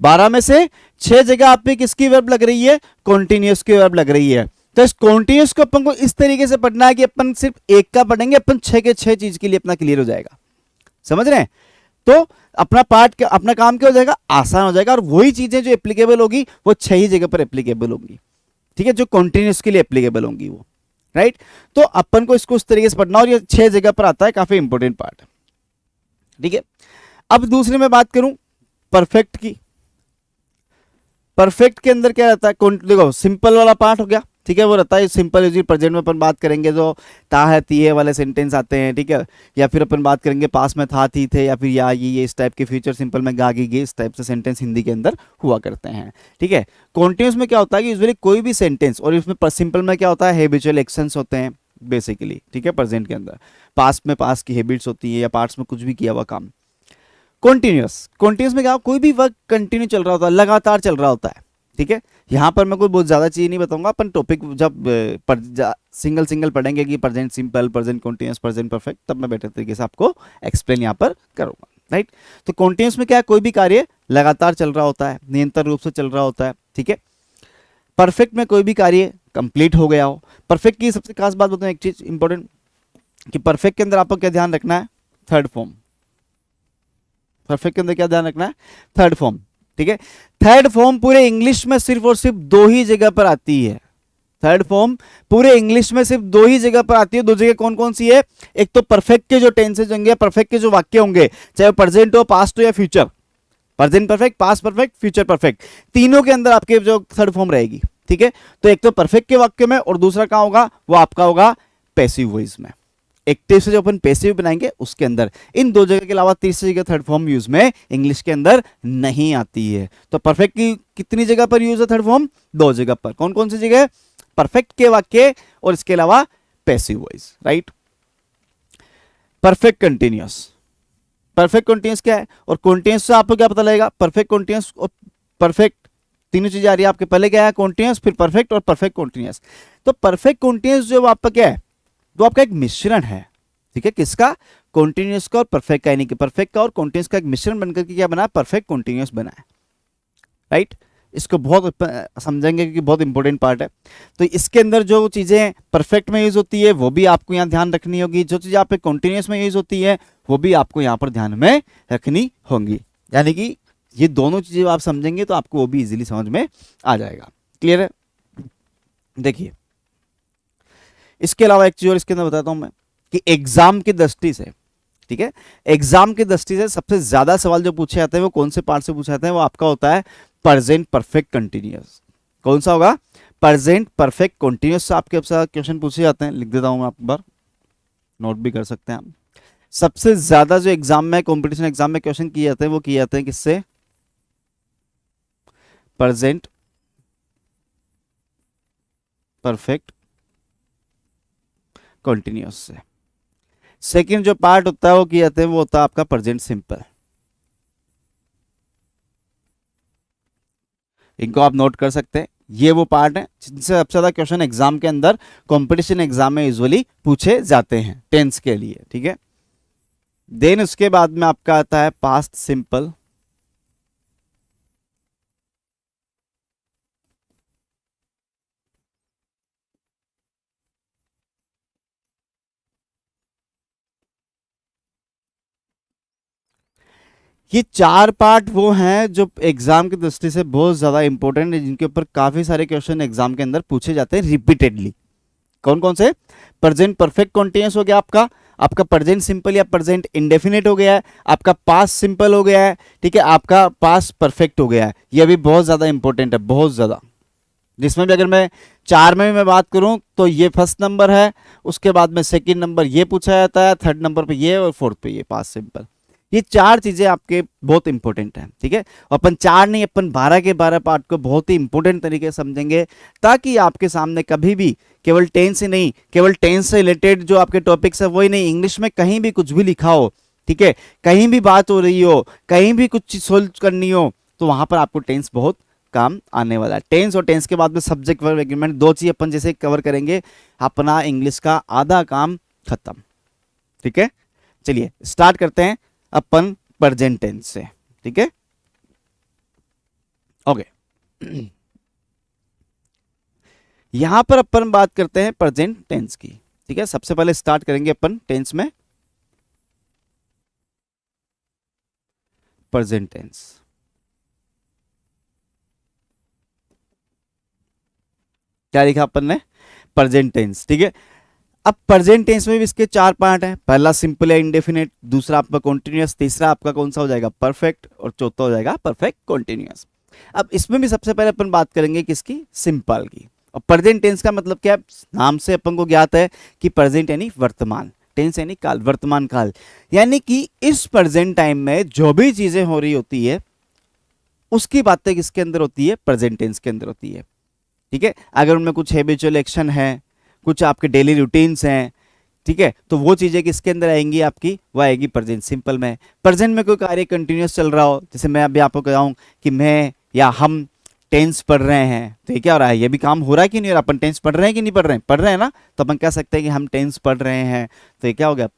12 में से 6 जगह आप पे किसकी वर्ब लग रही है? कॉन्टिन्यूअस की वर्ब लग रही है। तो इस कॉन्टिन्यूअस को अपन को इस तरीके से पढ़ना है कि अपन सिर्फ एक का पढ़ेंगे, अपन 6 के 6 चीज के लिए अपना क्लियर हो जाएगा। समझ रहे हैं? तो अपना पार्ट, अपना काम क्या हो जाएगा? आसान हो जाएगा, और वही चीजें जो एप्लीकेबल होगी वो 6 ही जगह पर एप्लीकेबल होंगी, ठीक है, जो कॉन्टिन्यूअस के लिए एप्लीकेबल होंगी वो, राइट। तो अपन को इसको इस तरीके से पढ़ना, और ये 6 जगह पर आता है, काफी इंपॉर्टेंट पार्ट, ठीक है। अब दूसरी मैं बात करूं परफेक्ट की। परफेक्ट के अंदर क्या रहता है? देखो, सिंपल वाला पार्ट हो गया, ठीक है, वो रहता है सिंपल यूज प्रेजेंट में अपन बात करेंगे जो ता है ती है वाले सेंटेंस आते हैं, ठीक है, या फिर अपन बात करेंगे पास में था थी थे, या फिर या ये इस टाइप के फ्यूचर सिंपल में गा गी गे, इस टाइप से सेंटेंस हिंदी के अंदर हुआ करते हैं, ठीक है। कॉन्टिन्यूअस में क्या होता है कि यूजुअली कोई भी सेंटेंस, और इसमें सिंपल में क्या होता है? हैबिचुअल एक्शंस होते हैं बेसिकली, ठीक है, प्रेजेंट के अंदर। पास्ट में पास्ट की हैबिट्स होती है, या पास्ट में कुछ भी किया हुआ काम। कॉन्टिन्यूअस में क्या? कोई भी वर्क कंटिन्यू चल रहा होता है, लगातार चल रहा होता है, ठीक है। यहां पर मैं कोई बहुत ज्यादा चीज नहीं बताऊंगा, अपन टॉपिक जब सिंगल सिंगल पढ़ेंगे कि present simple, present continuous, present perfect, तब मैं बेटर तरीके से आपको एक्सप्लेन यहां पर करूंगा, राइट। तो कॉन्टिन्यूअस में क्या है? कोई भी कार्य लगातार चल रहा होता है, निरंतर रूप से चल रहा होता है, ठीक है। परफेक्ट में कोई भी कार्य कंप्लीट हो गया हो। परफेक्ट की सबसे खास बात बताऊं, एक चीज इंपॉर्टेंट, कि परफेक्ट के अंदर आपको क्या ध्यान रखना है, थर्ड फॉर्म। परफेक्ट के अंदर क्या ध्यान रखना है, थर्ड फॉर्म, ठीक है। थर्ड फॉर्म पूरे इंग्लिश में सिर्फ और सिर्फ दो ही जगह पर आती है। थर्ड फॉर्म पूरे इंग्लिश में सिर्फ दो ही जगह पर आती है। दो जगह कौन कौन सी है, एक तो परफेक्ट के जो टेंसेज होंगे, परफेक्ट के जो वाक्य होंगे, चाहे वो प्रेजेंट हो, पास्ट हो या future, present perfect, past perfect, future perfect, तीनों के अंदर आपके जो थर्ड फॉर्म रहेगी, ठीक है। तो एक तो परफेक्ट के वाक्य में, और दूसरा कहां होगा, वो आपका होगा पैसिव वॉइस में। एक्टिव से जो अपन पैसिव बनाएंगे उसके अंदर। इन दो जगह के अलावा तीसरी जगह थर्ड फॉर्म यूज में इंग्लिश के अंदर नहीं आती है। तो परफेक्ट की कितनी जगह पर यूज है थर्ड फॉर्म, दो जगह पर। कौन कौन सी जगह, परफेक्ट के वाक्य और इसके अलावा passive voice, right. Perfect continuous, perfect continuous क्या है, और कंटिन्यूअस से आपको क्या पता लगेगा, परफेक्ट कंटिन्यूअस और परफेक्ट तीनों चीजें आ रही है आपके। पहले क्या है, कंटिन्यूअस, फिर परफेक्ट और परफेक्ट कंटिन्यूअस। तो परफेक्ट कंटिन्यूअस जो आपका क्या है, वो आपका एक मिश्रण है, ठीक है। किसका, कॉन्टिन्यूस का और परफेक्ट का, यानी कि परफेक्ट का और कॉन्टिन्यूस का एक मिश्रण बनकर के क्या बना, परफेक्ट कॉन्टिन्यूस बना है, राइट। इसको बहुत समझेंगे क्योंकि बहुत इंपॉर्टेंट पार्ट है। तो इसके अंदर जो चीजें परफेक्ट में यूज होती है वो भी आपको यहाँ ध्यान रखनी होगी, जो चीजें आप पे कॉन्टिन्यूस में यूज होती है वो भी आपको यहाँ पर ध्यान में रखनी होंगी। यानी कि ये दोनों चीजें आप समझेंगे तो आपको वो भी इजीली समझ में आ जाएगा। क्लियर है। देखिए इसके अलावा एक चीज और इसके अंदर बताता हूं मैं, कि एग्जाम की दृष्टि से, ठीक है, एग्जाम की दृष्टि से सबसे ज्यादा सवाल जो पूछे जाते हैं वो कौन से पार्ट से पूछे जाते हैं, वो आपका होता है प्रेजेंट परफेक्ट कंटिन्यूअस। कौन सा होगा, प्रेजेंट परफेक्ट कंटिन्यूअस से आपके क्वेश्चन पूछे जाते हैं। लिख देता हूं मैं, आप बार नोट भी कर सकते हैं आप। सबसे ज्यादा जो एग्जाम में, कॉम्पिटिशन एग्जाम में क्वेश्चन किए जाते हैं वो किए जाते हैं किससे, प्रेजेंट परफेक्ट कंटिन्यूअस से। सेकंड जो पार्ट होता है वो किया जाते हैं, वो होता है आपका प्रेजेंट सिंपल। इनको आप नोट कर सकते हैं, ये वो पार्ट है जिनसे सबसे ज्यादा क्वेश्चन एग्जाम के अंदर, कंपटीशन एग्जाम में यूजुअली पूछे जाते हैं टेंस के लिए, ठीक है। देन उसके बाद में आपका आता है पास्ट सिंपल, ये चार पार्ट वो हैं जो एग्जाम की दृष्टि से बहुत ज्यादा इंपॉर्टेंट है, जिनके ऊपर काफी सारे क्वेश्चन एग्जाम के अंदर पूछे जाते हैं रिपीटेडली। कौन कौन से, प्रेजेंट परफेक्ट कॉन्टिन्यूअस हो गया आपका, आपका प्रेजेंट सिंपल या प्रेजेंट इंडेफिनिट हो गया है, आपका पास्ट सिंपल हो गया है, ठीक है, आपका पास्ट परफेक्ट हो गया है। ये भी बहुत ज्यादा इंपॉर्टेंट है, बहुत ज्यादा। जिसमें भी अगर मैं चार में भी मैं बात करूं तो ये फर्स्ट नंबर है, उसके बाद में सेकंड नंबर ये पूछा जाता है, थर्ड नंबर पे ये, और फोर्थ पे ये पास्ट सिंपल। ये चार चीजें आपके बहुत इंपॉर्टेंट हैं, ठीक है। और अपन चार नहीं, अपन 12 के 12 पार्ट को बहुत ही इंपॉर्टेंट तरीके से समझेंगे, ताकि आपके सामने कभी भी केवल टेंस ही नहीं, केवल टेंस से रिलेटेड जो आपके टॉपिक्स है वही नहीं, इंग्लिश में कहीं भी कुछ भी लिखा हो, ठीक है, कहीं भी बात हो रही हो, कहीं भी कुछ चीज सोल्व करनी हो, तो वहां पर आपको टेंस बहुत काम आने वाला है। टेंस और टेंस के बाद में सब्जेक्ट वर्ब एग्रीमेंट, दो चीज अपन जैसे कवर करेंगे, अपना इंग्लिश का आधा काम खत्म, ठीक है। चलिए स्टार्ट करते हैं अपन प्रेजेंट टेंस से, ठीक है, ओके। यहां पर अपन बात करते हैं प्रेजेंट टेंस की, ठीक है। सबसे पहले स्टार्ट करेंगे अपन टेंस में, प्रेजेंट टेंस। क्या लिखा अपन ने, प्रेजेंट टेंस, ठीक है। अब प्रेजेंट टेंस में भी इसके चार पार्ट हैं, पहला सिंपल है इंडेफिनिट, दूसरा आपका कॉन्टिन्यूअस, तीसरा आपका कौन सा हो जाएगा, परफेक्ट, और चौथा हो जाएगा परफेक्ट कॉन्टिन्यूअस। अब इसमें भी सबसे पहले अपन बात करेंगे किसकी, सिंपल की। और प्रेजेंट टेंस का मतलब क्या है, नाम से अपन को ज्ञात है कि प्रेजेंट यानी वर्तमान, टेंस यानी काल, वर्तमान काल, यानी कि इस प्रेजेंट टाइम में जो भी चीजें हो रही होती है उसकी बातें किसके अंदर होती है, प्रेजेंट टेंस के अंदर होती है, ठीक है। अगर उनमें कुछ हैबिचुअल एक्शन है, कुछ आपके डेली रूटीन्स हैं, ठीक है, तो वो चीजें किसके अंदर आएंगी आपकी, वो आएगी प्रेजेंट सिंपल में। प्रेजेंट में कोई कार्य कंटिन्यूअस चल रहा हो, जैसे मैं अभी आपको कहूं कि मैं या हम टेंस पढ़ रहे हैं, तो ये क्या हो रहा है, ये भी काम हो रहा है कि नहीं हो रहा, अपन टेंस पढ़ रहे हैं कि नहीं पढ़ रहे हैं, पढ़ रहे हैं ना, तो अपन कह सकते हैं कि हम टेंस पढ़ रहे हैं, तो ये क्या हो गया,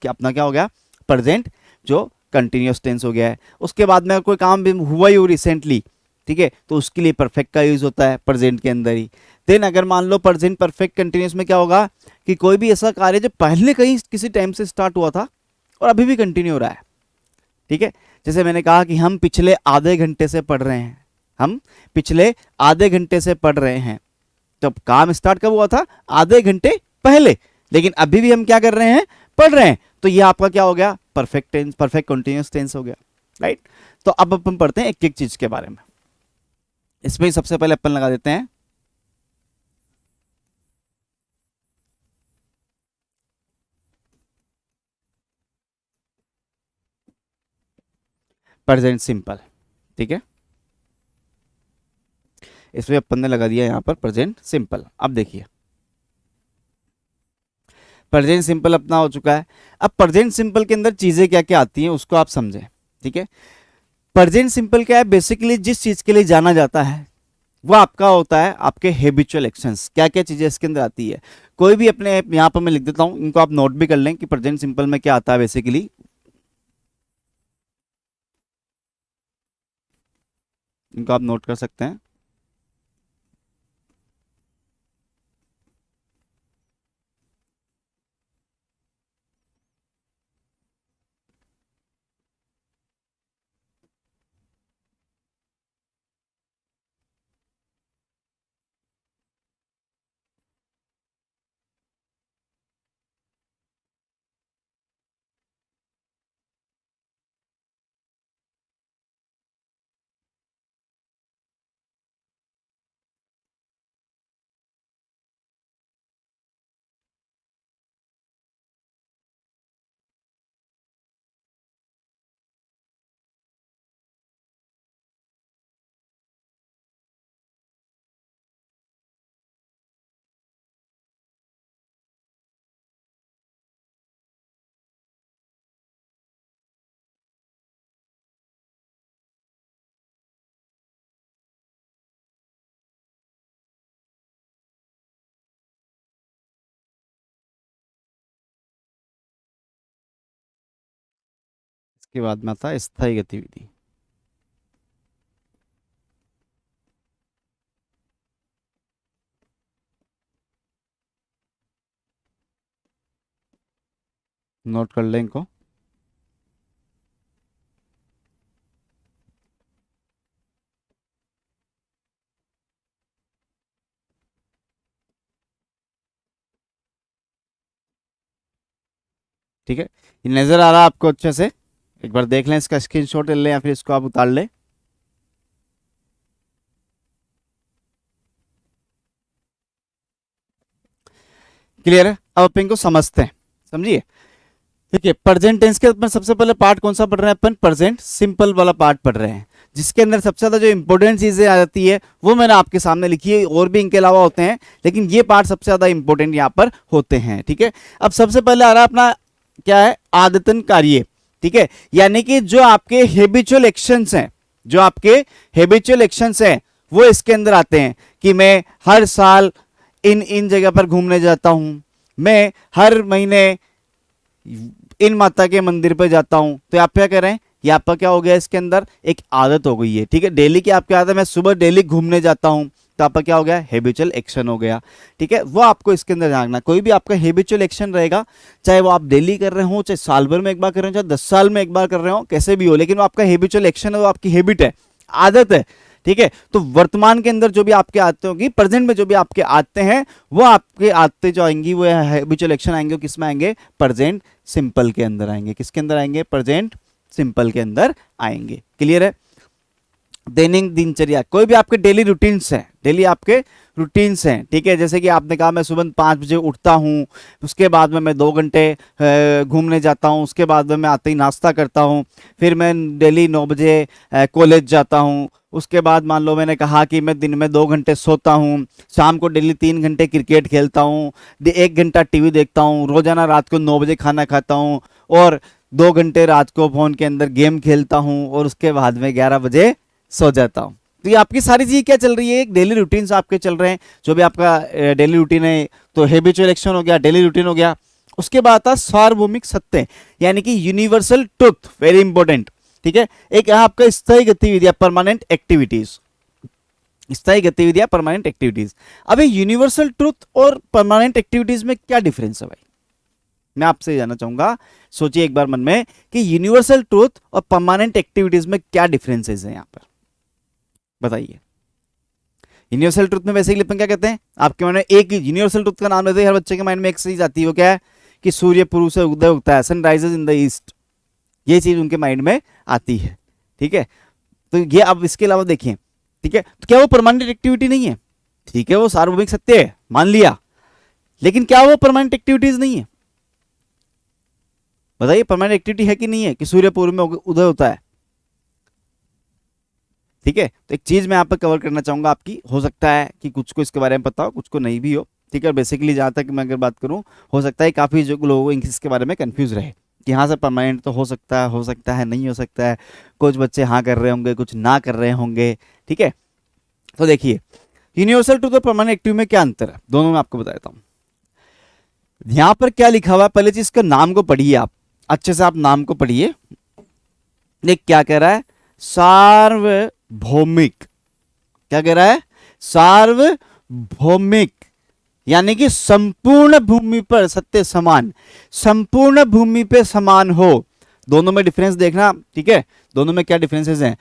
अपना क्या हो गया, प्रेजेंट जो कंटिन्यूअस टेंस हो गया है। उसके बाद में कोई काम भी हुआ ही हो रिसेंटली, ठीक है, तो उसके लिए परफेक्ट का यूज होता है प्रेजेंट के अंदर ही। देन अगर मान लो प्रेजेंट परफेक्ट कंटिन्यूस में क्या होगा कि कोई भी ऐसा कार्य जो पहले कहीं किसी टाइम से स्टार्ट हुआ था और अभी भी कंटिन्यू हो रहा है, ठीक है। जैसे मैंने कहा कि हम पिछले आधे घंटे से पढ़ रहे हैं, हम पिछले आधे घंटे से पढ़ रहे हैं, तो काम स्टार्ट कब हुआ था? आधे घंटे पहले, लेकिन अभी भी हम क्या कर रहे हैं? पढ़ रहे हैं। तो ये आपका क्या हो गया? Perfect tense, perfect continuous tense हो गया, राइट। तो अब अपन पढ़ते हैं एक एक चीज के बारे में। इसमें सबसे पहले अपन लगा देते हैं प्रेजेंट सिंपल, ठीक है। इसमें अपन ने लगा दिया यहां पर प्रेजेंट सिंपल। अब देखिए प्रेजेंट सिंपल अपना हो चुका है। अब प्रेजेंट सिंपल के अंदर चीजें क्या क्या आती हैं उसको आप समझें, ठीक है। प्रेजेंट सिंपल क्या है? बेसिकली जिस चीज के लिए जाना जाता है वो आपका होता है आपके हैबिचुअल एक्शंस। क्या क्या चीजें इसके अंदर आती है, कोई भी अपने यहां पर मैं लिख देता हूं, इनको आप नोट भी कर लें कि प्रेजेंट सिंपल में क्या आता है बेसिकली। इनको आप नोट कर सकते हैं। इसके बाद में आता है स्थायी गतिविधि। नोट कर लें इनको। ठीक है, ये नजर आ रहा है आपको अच्छे से? एक बार देख लें, इसका स्क्रीनशॉट ले लें या फिर इसको आप उतार लें। क्लियर है? अब अपन इनको समझते हैं, समझिए। देखिए प्रेजेंट टेंस के अपन सबसे पहले पार्ट कौन सा पढ़ रहे हैं? अपन प्रेजेंट सिंपल वाला पार्ट पढ़ रहे हैं, जिसके अंदर सबसे ज्यादा जो इंपॉर्टेंट चीजें आ जाती है वो मैंने आपके सामने लिखी है। और भी इनके अलावा होते हैं, लेकिन ये पार्ट सबसे ज्यादा इंपॉर्टेंट यहाँ पर होते हैं, ठीक है। अब सबसे पहले आ रहा है अपना क्या है? आदतन कार्य, ठीक है। यानी कि जो आपके हैबिचुअल एक्शंस हैं, जो आपके हैबिचुअल एक्शंस हैं वो इसके अंदर आते हैं कि मैं हर साल इन इन जगह पर घूमने जाता हूं, मैं हर महीने इन माता के मंदिर पर जाता हूं। तो आप क्या कह रहे हैं? ये आपका क्या हो गया? इसके अंदर एक आदत हो गई है, ठीक है। डेली की आपकी आदत, मैं सुबह डेली घूमने जाता हूं, तो आपका क्या हो गया? हैबिचुअल एक्शन हो गया, ठीक है। वो आपको इसके अंदर जानना। कोई भी आपका हैबिचुअल एक्शन रहेगा, चाहे वो आप डेली कर रहे हो, चाहे साल भर में एक बार कर रहे हो, चाहे 10 साल में एक बार कर रहे हो, कैसे भी हो, लेकिन वो आपका हैबिचुअल एक्शन है, वो आपकी हैबिट है, आदत है, ठीक है। तो वर्तमान के अंदर जो भी आपके आते होंगी, प्रेजेंट में जो भी आपके आते हैं, वो आपके आते जो आएंगी वो हैबिचुअल एक्शन आएंगे, किस में आएंगे? प्रेजेंट सिंपल के अंदर आएंगे। किसके अंदर आएंगे? प्रेजेंट सिंपल के अंदर आएंगे। क्लियर है? दैनिक दिनचर्या, कोई भी आपके डेली रूटीन्स हैं, डेली आपके रूटीन्स हैं, ठीक है। जैसे कि आपने कहा मैं सुबह 5 बजे उठता हूँ, उसके बाद में मैं 2 घंटे घूमने जाता हूँ, उसके बाद में मैं आते ही नाश्ता करता हूँ, फिर मैं डेली 9 बजे कॉलेज जाता हूँ, उसके बाद मान लो मैंने कहा कि मैं दिन में 2 घंटे सोता हूँ, शाम को डेली 3 घंटे क्रिकेट खेलता हूँ, 1 घंटा टीवी देखता हूँ, रोजाना रात को 9 बजे खाना खाता हूँ, और 2 घंटे रात को फोन के अंदर गेम खेलता हूँ, और उसके बाद में 11 बजे सो जाता हूँ। तो ये आपकी सारी चीज़ क्या चल रही है? एक डेली रूटीन आपके चल रहे हैं, जो भी आपका डेली रूटीन है। तो हैबिचुअल एक्शन हो गया, डेली रूटीन हो गया। उसके बाद आता सार्वभौमिक सत्य, यानी कि यूनिवर्सल ट्रुथ, वेरी इंपॉर्टेंट, ठीक है। एक आपका स्थायी गतिविधि, परमानेंट एक्टिविटीज। स्थायी गतिविधियां, परमानेंट एक्टिविटीज। अब ये यूनिवर्सल ट्रूथ और परमानेंट एक्टिविटीज में क्या डिफरेंस है भाई, मैं आपसे जानना चाहूंगा। सोचिए एक बार मन में कि यूनिवर्सल ट्रूथ और परमानेंट एक्टिविटीज में क्या डिफरेंसेस हैं यहां पर, बताइए। यूनिवर्सल ट्रूथ में बेसिकली अपन क्या कहते हैं, आपके मन में एक यूनिवर्सल ट्रूथ का नाम लेते हैं, हर बच्चे के माइंड में एक चीज आती है, वो क्या है कि सूर्य पूर्व से उदय होता है, sun rises in the east, ये चीज उनके माइंड में आती है, ठीक है। तो ये अब इसके अलावा देखिए, ठीक है, तो क्या वो परमानेंट एक्टिविटी नहीं है, ठीक है, वो सार्वभौमिक सत्य है, मान लिया, लेकिन क्या वो परमानेंट एक्टिविटीज नहीं है, बताइए। परमानेंट एक्टिविटी है कि नहीं है कि सूर्य पूर्व में उदय होता है, ठीक है। तो एक चीज मैं यहाँ पर कवर करना चाहूंगा आपकी, हो सकता है कि कुछ को इसके बारे में पता हो, कुछ को नहीं भी हो, ठीक है। बेसिकली जहां तक मैं अगर बात करूं, हो सकता है काफी जो लोग इसके बारे में कंफ्यूज रहे कि हाँ सर परमानेंट तो हो सकता है नहीं हो सकता है, कुछ बच्चे हाँ कर रहे होंगे, कुछ ना कर रहे होंगे, ठीक है। तो देखिए यूनिवर्सल ट्रूथ और परमानेंट एक्टिव में क्या अंतर है, दोनों में आपको बता देता हूं। यहां पर क्या लिखा हुआ है, पहले चीज का नाम को पढ़िए, आप अच्छे से आप नाम को पढ़िए। देख क्या कह रहा है, सार्वभौमिक, क्या कह रहा है, सार्वभौमिक, यानी कि संपूर्ण भूमि पर सत्य समान, संपूर्ण भूमि पे समान हो। दोनों में डिफरेंस देखना, ठीक है, दोनों में क्या डिफरेंसेस हैं।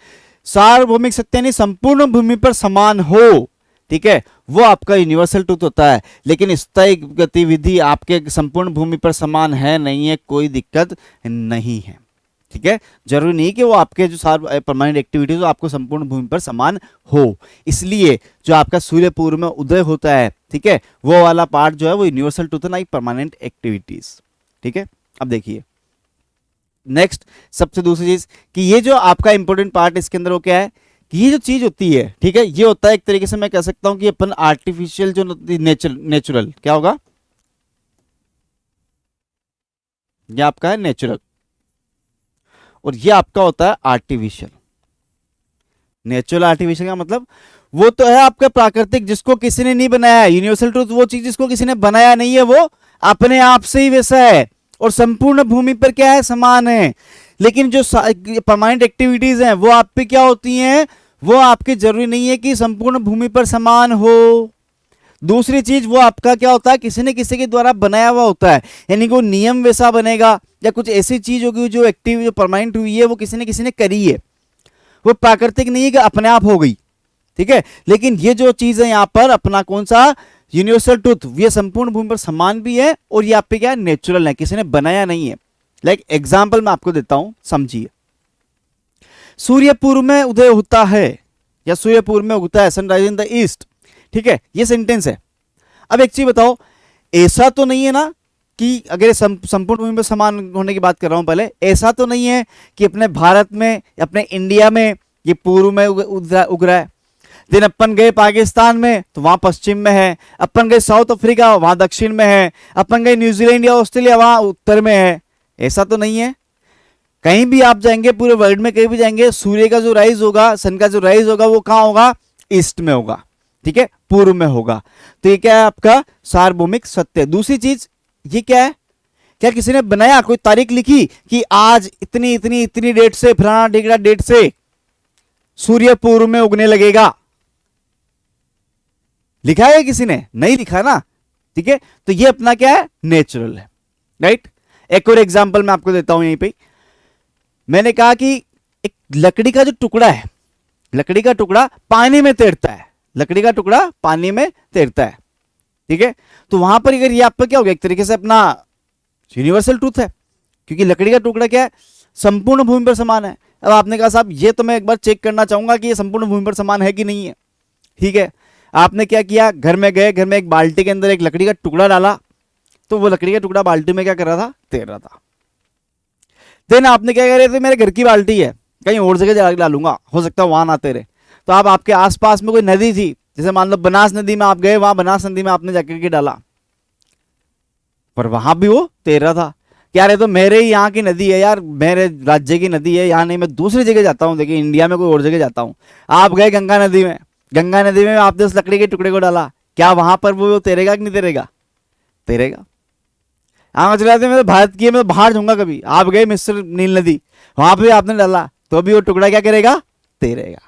सार्वभौमिक सत्य यानी संपूर्ण भूमि पर समान हो, ठीक है, वो आपका यूनिवर्सल ट्रूथ होता है। लेकिन स्थायी गतिविधि आपके संपूर्ण भूमि पर समान है नहीं है, कोई दिक्कत नहीं है, ठीक है। जरूरी नहीं कि वो आपके जो परमानेंट एक्टिविटीज हो आपको संपूर्ण भूमि पर समान हो। इसलिए जो आपका सूर्य पूर्व में उदय होता है, ठीक है, वो वाला पार्ट जो है वो यूनिवर्सल ट्रूथ है, ना परमानेंट एक्टिविटीज, ठीक है। अब देखिए नेक्स्ट, सबसे दूसरी चीज कि ये जो आपका इंपॉर्टेंट पार्ट इसके अंदर वो क्या है कि ये जो चीज होती है, ठीक है, ये होता है एक तरीके से मैं कह सकता हूं कि अपन आर्टिफिशियल जो नेचुरल क्या होगा, ये आपका है नेचुरल और ये आपका होता है आर्टिफिशियल। नेचुरल आर्टिफिशियल का मतलब वो तो है आपका प्राकृतिक, जिसको किसी ने नहीं बनाया। यूनिवर्सल ट्रूथ वो चीज जिसको किसी ने बनाया नहीं है, वो अपने आप से ही वैसा है और संपूर्ण भूमि पर क्या है, समान है। लेकिन जो परमानेंट एक्टिविटीज हैं वो आप पे क्या होती हैं, वो आपके जरूरी नहीं है कि संपूर्ण भूमि पर समान हो। दूसरी चीज वो आपका क्या होता है, किसी न किसी के द्वारा बनाया हुआ होता है, यानी कि वो नियम वैसा बनेगा या कुछ ऐसी चीज होगी जो एक्टिव जो परमानेंट हुई है वो किसी न किसी ने करी है, वो प्राकृतिक नहीं है कि अपने आप हो गई, ठीक है। लेकिन ये जो चीज है यहाँ पर अपना कौन सा यूनिवर्सल ट्रूथ, ये संपूर्ण भूमि पर समान भी है और ये आप पे क्या है, नेचुरल है, किसी ने बनाया नहीं है। लाइक एग्जाम्पल मैं आपको देता हूं, समझिए। सूर्य पूर्व में उदय होता है या सूर्य पूर्व में उगता है, सनराइज इन द ईस्ट, ठीक है, ये सेंटेंस है। अब एक चीज बताओ, ऐसा तो नहीं है ना कि अगर संपूर्ण भूमि में समान होने की बात कर रहा हूं, पहले ऐसा तो नहीं है कि अपने भारत में, अपने इंडिया में ये पूर्व में उग रहा है, दिन अपन गए पाकिस्तान में तो वहां पश्चिम में है, अपन गए साउथ अफ्रीका वहां दक्षिण में है, अपन गए न्यूजीलैंड या ऑस्ट्रेलिया वहां उत्तर में है। ऐसा तो नहीं है। कहीं भी आप जाएंगे पूरे वर्ल्ड में, कहीं भी जाएंगे, सूर्य का जो राइज होगा, सन का जो राइज होगा वो कहां होगा, ईस्ट में होगा, ठीक है, पूर्व में होगा। तो ये क्या है आपका सार्वभौमिक सत्य। दूसरी चीज ये क्या है, क्या किसी ने बनाया, कोई तारीख लिखी कि आज इतनी इतनी इतनी डेट से, फलाना ढिकड़ा डेट से सूर्य पूर्व में उगने लगेगा, लिखा है किसी ने, नहीं लिखा ना, ठीक है। तो ये अपना क्या है, नेचुरल है, राइट। एक और एग्जांपल मैं आपको देता हूं यहीं पे। मैंने कहा कि एक लकड़ी का जो टुकड़ा है, लकड़ी का टुकड़ा पानी में तैरता है, लकड़ी का टुकड़ा पानी में तैरता है, ठीक है। तो वहां पर अगर ये आपका क्या हो गया, एक तरीके से अपना यूनिवर्सल ट्रूथ है, क्योंकि लकड़ी का टुकड़ा क्या है, संपूर्ण भूमि पर समान है। अब आपने कहा साहब ये तो मैं एक बार चेक करना चाहूंगा कि ये संपूर्ण भूमि पर समान है कि नहीं है, ठीक है। आपने क्या किया, घर में गए, घर में एक बाल्टी के अंदर एक लकड़ी का टुकड़ा डाला, तो वो लकड़ी का टुकड़ा बाल्टी में क्या कर रहा था, तैर रहा था। देन आपने क्या कह रहे थे, मेरे घर की बाल्टी है, कहीं और जगह डालूंगा, हो सकता है वहां ना तैरे। तो आप आपके आसपास में कोई नदी थी, जैसे मान लो बनास नदी में आप गए, वहां बनास नदी में आपने जाकर के डाला, पर वहां भी वो तैर रहा था। क्या रहे, तो मेरे ही यहाँ की नदी है यार, मेरे राज्य की नदी है, यहाँ नहीं, मैं दूसरी जगह जाता हूँ, देखिए इंडिया में कोई और जगह जाता हूँ। आप गए गंगा नदी में, गंगा नदी में आपने उस लकड़ी के टुकड़े को डाला, क्या वहां पर वो तैरेगा कि नहीं तैरेगा, तैरेगा। हाँ चला मैं भारत की, मैं बाहर जाऊंगा कभी, आप गए मिस्टर नील नदी, वहां पे आपने डाला, तो भी वो टुकड़ा क्या करेगा, तैरेगा,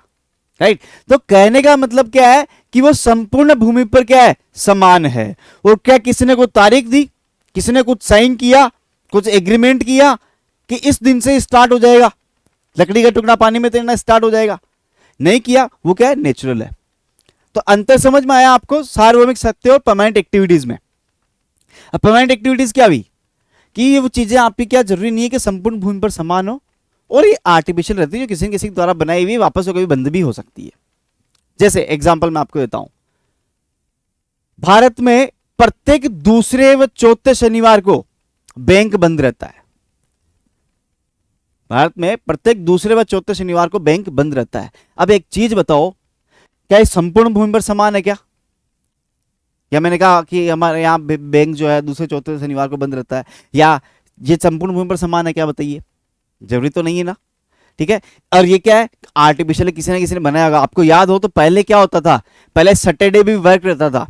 राइट। तो कहने का मतलब क्या है कि वो संपूर्ण भूमि पर क्या है, समान है। और क्या किसी ने कोई तारीख दी, किसी ने कुछ साइन किया, कुछ एग्रीमेंट किया कि इस दिन से स्टार्ट हो जाएगा, लकड़ी का टुकड़ा पानी में तैरना स्टार्ट हो जाएगा? नहीं किया, वो क्या है, नेचुरल है। तो अंतर समझ में आया आपको सार्वभौमिक सत्य और परमानेंट एक्टिविटीज में। अब परमानेंट एक्टिविटीज क्या हुई कि ये वो चीजें आपकी क्या जरूरी नहीं है कि संपूर्ण भूमि पर समान हो, और ये आर्टिफिशियल रहती है, जो किसी न किसी द्वारा बनाई हुई वापस कभी बंद भी हो सकती है। जैसे एग्जांपल मैं आपको देता हूं, भारत में प्रत्येक दूसरे व चौथे शनिवार को बैंक बंद रहता है। भारत में प्रत्येक दूसरे व चौथे शनिवार को बैंक बंद रहता है। अब एक चीज बताओ, क्या ये संपूर्ण भूमि पर समान है क्या? या मैंने कहा कि हमारे यहाँ बैंक जो है दूसरे चौथे शनिवार को बंद रहता है, या ये संपूर्ण भूमि पर समान है क्या? बताइए, जरूरी तो नहीं है ना। ठीक है। और ये क्या है, आर्टिफिशियल किसी ना किसी ने बनाया होगा। आपको याद हो तो पहले क्या होता था, पहले सैटरडे भी वर्क रहता था,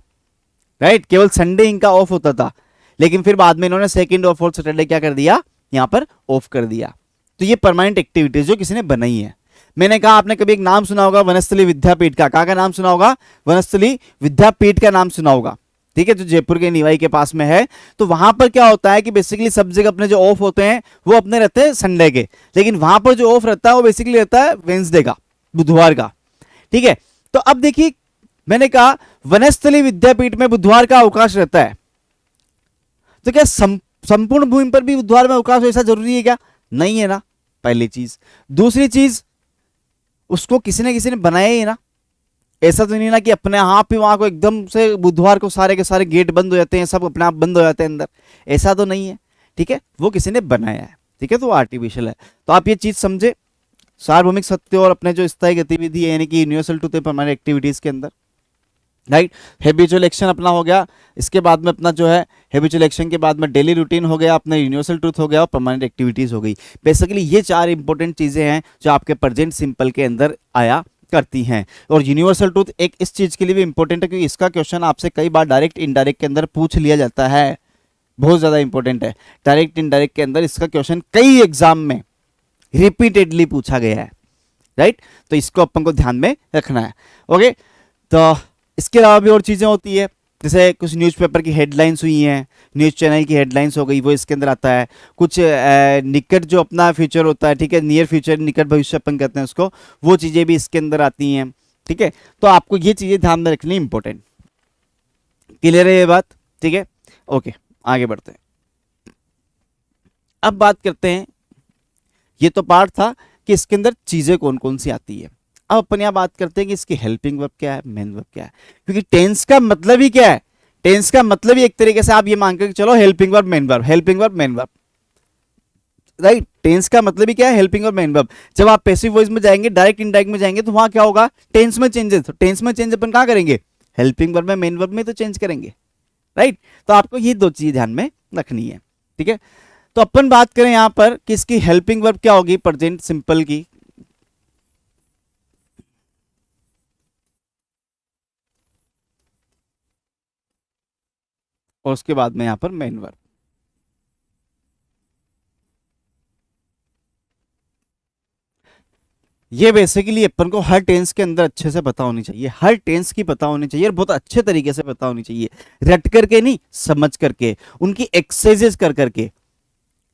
राइट, केवल संडे इनका ऑफ होता था। लेकिन फिर बाद में इन्होंने सेकंड और फोर्थ सैटरडे क्या कर दिया, यहां पर ऑफ कर दिया। तो ये परमानेंट एक्टिविटीज जो किसी ने बनाई है। मैंने कहा आपने कभी एक नाम सुना होगा वनस्थली विद्यापीठ का। कहाँ का नाम सुना होगा? वनस्थली विद्यापीठ का नाम सुना होगा। ठीक है, जो जयपुर के निवाई के पास में है। तो वहां पर क्या होता है कि बेसिकली सब जगह अपने जो ऑफ होते हैं वो अपने रहते हैं संडे के, लेकिन वहां पर जो ऑफ रहता है वो बेसिकली रहता है वेंसडे का, बुधवार का। ठीक है। तो अब देखिए, मैंने कहा वनस्थली विद्यापीठ में बुधवार का अवकाश रहता है। तो क्या संपूर्ण भूमि पर भी बुधवार में अवकाश ऐसा जरूरी है क्या? नहीं है ना, पहली चीज। दूसरी चीज, उसको किसी ने बनाया ही है ना। ऐसा तो नहीं ना कि अपने आप ही वहां को एकदम से बुधवार को सारे के सारे गेट बंद हो जाते हैं, सब अपने आप बंद हो जाते हैं अंदर, ऐसा तो नहीं है। ठीक है, वो किसी ने बनाया है। ठीक है, तो वो आर्टिफिशियल है। तो आप ये चीज समझे, सार्वभौमिक सत्य और अपने जो स्थायी गतिविधि है यानी कि यूनिवर्सल ट्रूथ है परमानेंट एक्टिविटीज के अंदर, राइट। हैबिचुअल एक्शन अपना हो गया, इसके बाद में अपना जो है हैबिचुअल एक्शन के बाद में डेली रूटीन हो गया, अपना यूनिवर्सल ट्रूथ हो गया और परमानेंट एक्टिविटीज हो गई। बेसिकली ये चार इंपॉर्टेंट चीजें हैं जो आपके प्रेजेंट सिंपल के अंदर आया करती हैं। और यूनिवर्सल ट्रूथ एक इस चीज के लिए भी इंपॉर्टेंट है क्योंकि इसका क्वेश्चन आपसे कई बार डायरेक्ट इनडायरेक्ट के अंदर पूछ लिया जाता है। बहुत ज्यादा इंपॉर्टेंट है। डायरेक्ट इनडायरेक्ट के अंदर इसका क्वेश्चन कई एग्जाम में रिपीटेडली पूछा गया है, राइट। तो इसको अपन को ध्यान में रखना है। ओके, तो इसके अलावा भी और चीजें होती है, जैसे कुछ न्यूज़पेपर की हेडलाइंस हुई हैं, न्यूज़ चैनल की हेडलाइंस हो गई, वो इसके अंदर आता है। कुछ निकट जो अपना फ्यूचर होता है, ठीक है, नियर फ्यूचर, निकट भविष्य अपन कहते हैं उसको, वो चीजें भी इसके अंदर आती हैं। ठीक है, तो आपको ये चीजें ध्यान में रखनी इंपॉर्टेंट। क्लियर है ये बात? ठीक है, ओके, आगे बढ़ते हैं। अब बात करते हैं, ये तो पार्ट था कि इसके अंदर चीजें कौन कौन सी आती है। अब अपन यहां बात करते हैं कि इसकी हेल्पिंग वर्ब क्या है, मेन वर्ब क्या है, क्योंकि टेंस का मतलब ही क्या है, टेंस का मतलब ही एक तरीके से आप ये मान कर चलो helping verb main verb, helping verb main verb, right. Tense का मतलब ही क्या है, हेल्पिंग वर्ब मेन वर्ब। जब आप पैसिव वॉइस में जाएंगे, डायरेक्ट इनडायरेक्ट में जाएंगे, तो वहां क्या होगा, टेंस में चेंजेस। तो टेंस में चेंज अपन कहां करेंगे, हेल्पिंग वर्ब में, मेन वर्ब में तो चेंज करेंगे, राइट। तो आपको ये दो चीज ध्यान में रखनी है। ठीक है, तो अपन बात करें यहां पर कि इसकी हेल्पिंग वर्ब क्या होगी प्रेजेंट सिंपल की। और उसके बाद में यहां पर मेन वर्ब। ये बेसिकली अपन को हर टेंस के अंदर अच्छे से पता होनी चाहिए, हर टेंस की पता होनी चाहिए और बहुत अच्छे तरीके से पता होनी चाहिए, रट करके नहीं, समझ करके, उनकी एक्सरसाइजेस कर करके।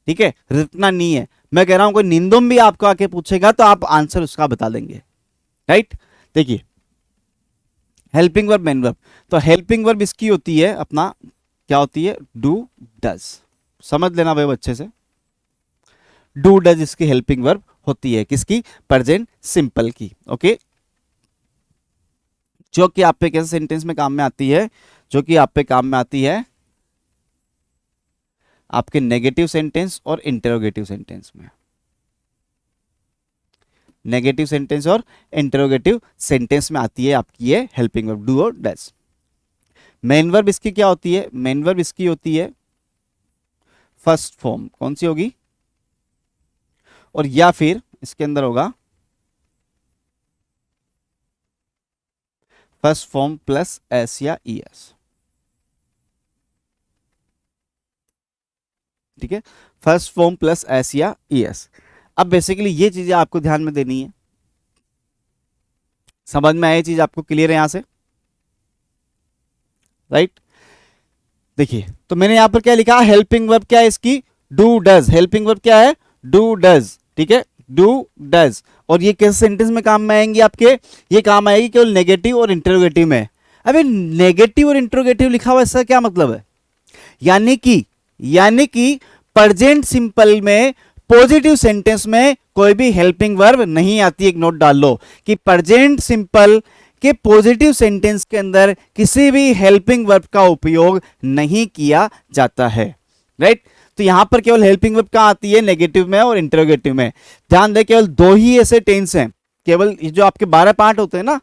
ठीक है, रटना नहीं है। मैं कह रहा हूं कोई निंदों भी आपको आके पूछेगा तो आप आंसर उसका बता देंगे, राइट। देखिए, हेल्पिंग वर्ब मेन वर्ब, तो हेल्पिंग वर्ब इसकी होती है अपना, क्या होती है, डू डज। समझ लेना भाई अच्छे से, डू डज इसकी हेल्पिंग वर्ब होती है, किसकी, प्रेजेंट सिंपल की। ओके, जो कि आप पे कैसे सेंटेंस में काम में आती है, जो कि आप पे काम में आती है आपके नेगेटिव सेंटेंस और इंटरोगेटिव सेंटेंस में, नेगेटिव सेंटेंस और इंटरोगेटिव सेंटेंस में आती है आपकी ये हेल्पिंग वर्ब डू और डज। मेन वर्ब इसकी क्या होती है, मेन वर्ब इसकी होती है फर्स्ट फॉर्म, कौन सी होगी, और या फिर इसके अंदर होगा फर्स्ट फॉर्म प्लस एस या ई एस। ठीक है, फर्स्ट फॉर्म प्लस एस या ई एस। अब बेसिकली ये चीजें आपको ध्यान में देनी है। समझ में आई चीज आपको, क्लियर है यहां से, राइट। देखिए तो मैंने यहां पर क्या लिखा, हेल्पिंग वर्ब क्या है इसकी, डू डज। हेल्पिंग वर्ब क्या है, डू डज, ठीक है, डू डज। और ये किस सेंटेंस में काम में आएंगी आपके, ये काम आएगी केवल नेगेटिव और इंटरोगेटिव में। अबे नेगेटिव और इंटरोगेटिव लिखा हुआ, इसका क्या मतलब है, यानी कि प्रेजेंट सिंपल में पॉजिटिव सेंटेंस में कोई भी हेल्पिंग वर्ब नहीं आती। एक नोट डाल लो कि प्रेजेंट सिंपल के पॉजिटिव सेंटेंस के अंदर किसी भी हेल्पिंग वर्ब का उपयोग नहीं किया जाता है, राइट। तो यहां पर केवल हेल्पिंग वर्ब कहां आती है, नेगेटिव में और इंटरोगेटिव में। ध्यान दें केवल दो ही ऐसे टेंस हैं, केवल जो आपके 12 पार्ट होते हैं ना,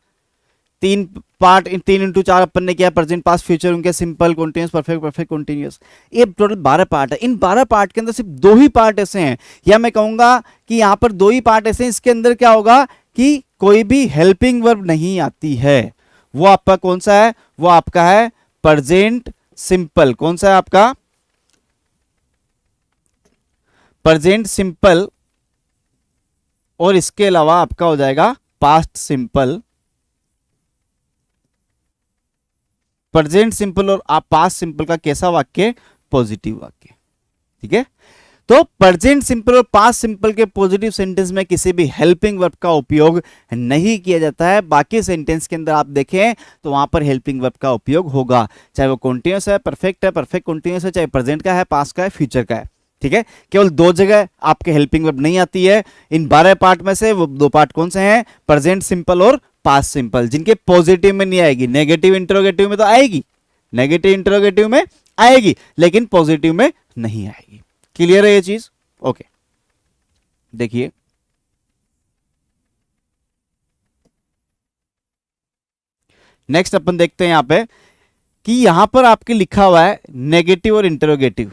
3 पार्ट, 3 × 4 अपन ने किया, प्रेजेंट पास्ट फ्यूचर उनके, simple, continuous, perfect, perfect continuous, ये टोटल 12 पार्ट है। इन 12 पार्ट के अंदर सिर्फ 2 ही पार्ट ऐसे हैं, या मैं कहूंगा कि यहां पर 2 ही पार्ट ऐसे हैं, इसके अंदर क्या होगा कि कोई भी हेल्पिंग वर्ब नहीं आती है। वो आपका कौन सा है, वो आपका है प्रेजेंट सिंपल। कौन सा है आपका, प्रेजेंट सिंपल, और इसके अलावा आपका हो जाएगा पास्ट सिंपल। प्रेजेंट सिंपल और आप पास्ट सिंपल का कैसा वाक्य, पॉजिटिव वाक्य, ठीक है। तो प्रेजेंट सिंपल और पास्ट सिंपल के पॉजिटिव सेंटेंस में किसी भी हेल्पिंग वर्ब का उपयोग नहीं किया जाता है। बाकी सेंटेंस के अंदर आप देखें तो वहां पर हेल्पिंग वर्ब का उपयोग होगा, चाहे वो कॉन्टिन्यूस है, परफेक्ट कॉन्टिन्यूस है, चाहे प्रेजेंट का है, पास्ट का है, फ्यूचर का है, ठीक है। केवल 2 जगह आपके हेल्पिंग वर्ब नहीं आती है। इन 12 पार्ट में से वो 2 पार्ट कौन से हैं, प्रेजेंट सिंपल और पास्ट सिंपल, जिनके पॉजिटिव में नहीं आएगी, नेगेटिव इंटरोगेटिव में तो आएगी, नेगेटिव इंटरोगेटिव में आएगी, लेकिन पॉजिटिव में नहीं आएगी। क्लियर है ये चीज, ओके। देखिए नेक्स्ट अपन देखते हैं यहां पे कि यहां पर आपके लिखा हुआ है नेगेटिव और इंटरोगेटिव,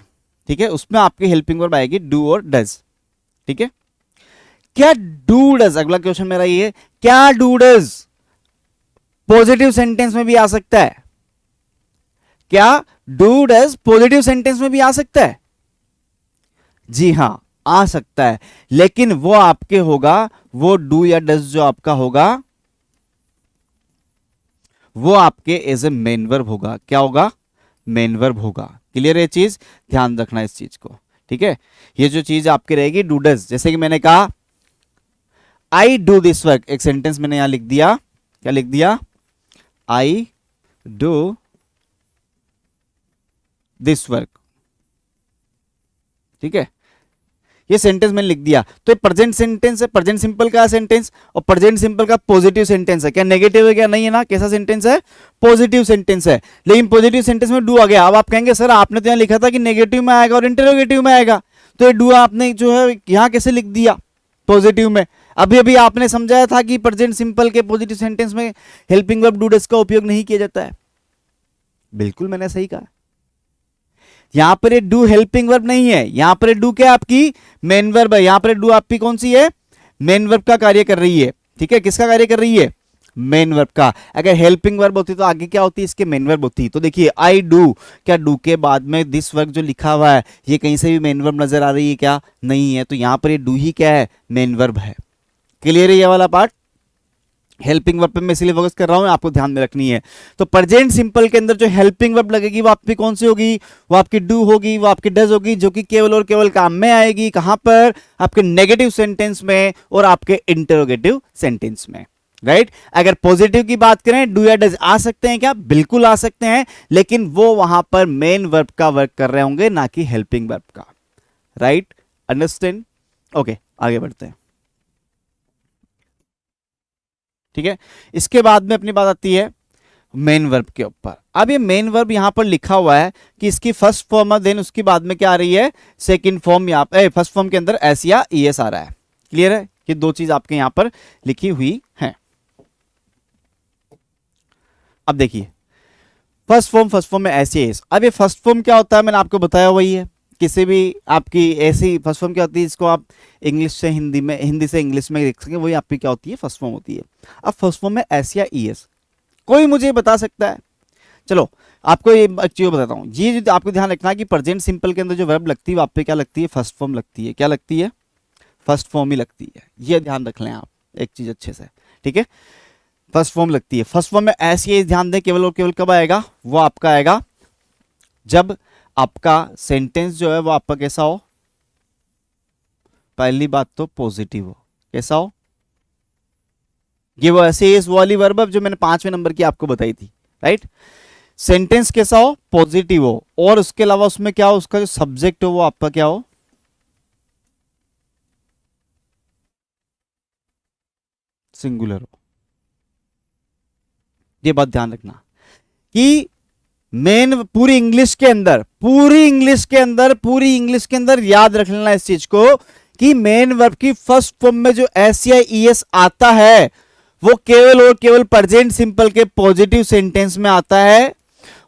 ठीक है, उसमें आपकी हेल्पिंग वर्ब आएगी डू और डज, ठीक है। क्या डू डज, अगला क्वेश्चन मेरा ये है, क्या डू डज पॉजिटिव सेंटेंस में भी आ सकता है, क्या डू डज पॉजिटिव सेंटेंस में भी आ सकता है, जी हां आ सकता है, लेकिन वो आपके होगा, वो डू या डज जो आपका होगा वो आपके एज ए मेन वर्ब होगा। क्या होगा, मेन वर्ब होगा। क्लियर है चीज, ध्यान रखना इस चीज को, ठीक है। ये जो चीज आपकी रहेगी डू डज, जैसे कि मैंने कहा आई डू दिस वर्क, एक सेंटेंस मैंने यहां लिख दिया, क्या लिख दिया, आई डू दिस वर्क, ठीक है, ये सेंटेंस मैंने लिख दिया। तो ये प्रेजेंट सेंटेंस है, प्रेजेंट सिंपल का सेंटेंस, और प्रेजेंट सिंपल का पॉजिटिव सेंटेंस है। क्या नेगेटिव है, क्या नहीं है ना, कैसा सेंटेंस है, पॉजिटिव सेंटेंस है, लेकिन पॉजिटिव सेंटेंस में डू आ गया। अब आप कहेंगे सर आपने तो यहां लिखा था कि नेगेटिव में आएगा और इंटरोगेटिव में आएगा, तो ये डू आपने जो है यहां कैसे लिख दिया पॉजिटिव में। अभी अभी आपने समझाया था कि प्रेजेंट सिंपल के पॉजिटिव सेंटेंस में हेल्पिंग वर्ब डू डज का उपयोग नहीं किया जाता है। बिल्कुल मैंने सही कहा, यहां पर ये डू हेल्पिंग वर्ब नहीं है, यहां पर डू क्या आपकी मेन वर्ब है, यहां पर डू आपकी कौन सी है, मेन वर्ब का कार्य कर रही है, ठीक है। किसका कार्य कर रही है, मेन वर्ब का। अगर हेल्पिंग वर्ब होती तो आगे क्या होती, इसके मेन वर्ब होती। तो देखिए आई डू, क्या डू के बाद में दिस वर्ब जो लिखा हुआ है ये कहीं से भी मेन वर्ब नजर आ रही है, क्या नहीं है, तो यहां पर ये डू ही क्या है, मेन वर्ब है। क्लियर है ये वाला पार्ट, हेल्पिंग वर्ब पे मैं इसलिए फोकस कर रहा हूं, आपको ध्यान में रखनी है। तो प्रेजेंट सिंपल के अंदर जो हेल्पिंग वर्ब लगेगी वो आपकी कौन सी होगी, वो आपकी डू होगी, वो आपकी डज होगी, जो कि केवल और केवल काम में आएगी कहां पर, आपके नेगेटिव सेंटेंस में और आपके इंटरोगेटिव सेंटेंस में, राइट। अगर पॉजिटिव की बात करें डू या डज आ सकते हैं क्या, बिल्कुल आ सकते हैं, लेकिन वो वहां पर मेन वर्ब का वर्क कर रहे होंगे, ना कि हेल्पिंग वर्ब का, राइट, अंडरस्टैंड, ओके। आगे बढ़ते हैं, ठीक है। इसके बाद में अपनी बात आती है मेन वर्ब के ऊपर। अब ये मेन वर्ब यहां पर लिखा हुआ है कि इसकी फर्स्ट फॉर्म है, देन उसके बाद में क्या आ रही है, सेकंड फॉर्म। यहाँ पे फर्स्ट फॉर्म के अंदर एस या ईएस आ रहा है। क्लियर है, ये 2 चीज आपके यहां पर लिखी हुई है। अब देखिए फर्स्ट फॉर्म में एस या ईएस। अब ये फर्स्ट फॉर्म क्या होता है, मैंने आपको बताया वही है, किसी भी आपकी ऐसी फर्स्ट फॉर्म क्या होती है, इसको आप इंग्लिश से हिंदी में, हिंदी से इंग्लिश में लिख सकें, वही आपकी क्या होती है, फर्स्ट फॉर्म होती है। अब फर्स्ट फॉर्म में एस या ईएस, कोई मुझे बता सकता है, चलो आपको ये एक चीज बताता हूं, ये जो आपको ध्यान रखना है कि प्रेजेंट सिंपल के अंदर जो वर्ब लगती है आप पे क्या लगती है, फर्स्ट फॉर्म लगती है। क्या लगती है, फर्स्ट फॉर्म ही लगती है, ये ध्यान रख लें आप एक चीज अच्छे से, ठीक है। फर्स्ट फॉर्म लगती है। फर्स्ट फॉर्म में ऐसे ही ध्यान दें, केवल और केवल कब आएगा, वो आपका आएगा जब आपका सेंटेंस जो है वो आपका कैसा हो, पहली बात तो पॉजिटिव हो। कैसा हो, ये वो ऐसे इस वाली वर्ब जो मैंने 5वें नंबर की आपको बताई थी, राइट। सेंटेंस कैसा हो, पॉजिटिव हो, और उसके अलावा उसमें क्या हो, उसका जो सब्जेक्ट हो वो आपका क्या हो, सिंगुलर हो। ये बात ध्यान रखना कि मेन पूरी इंग्लिश के अंदर, पूरी इंग्लिश के अंदर याद रख लेना इस चीज को कि मेन वर्ब की फर्स्ट फॉर्म में जो एस या ईएस आता है वो केवल और केवल प्रेजेंट सिंपल के पॉजिटिव सेंटेंस में आता है,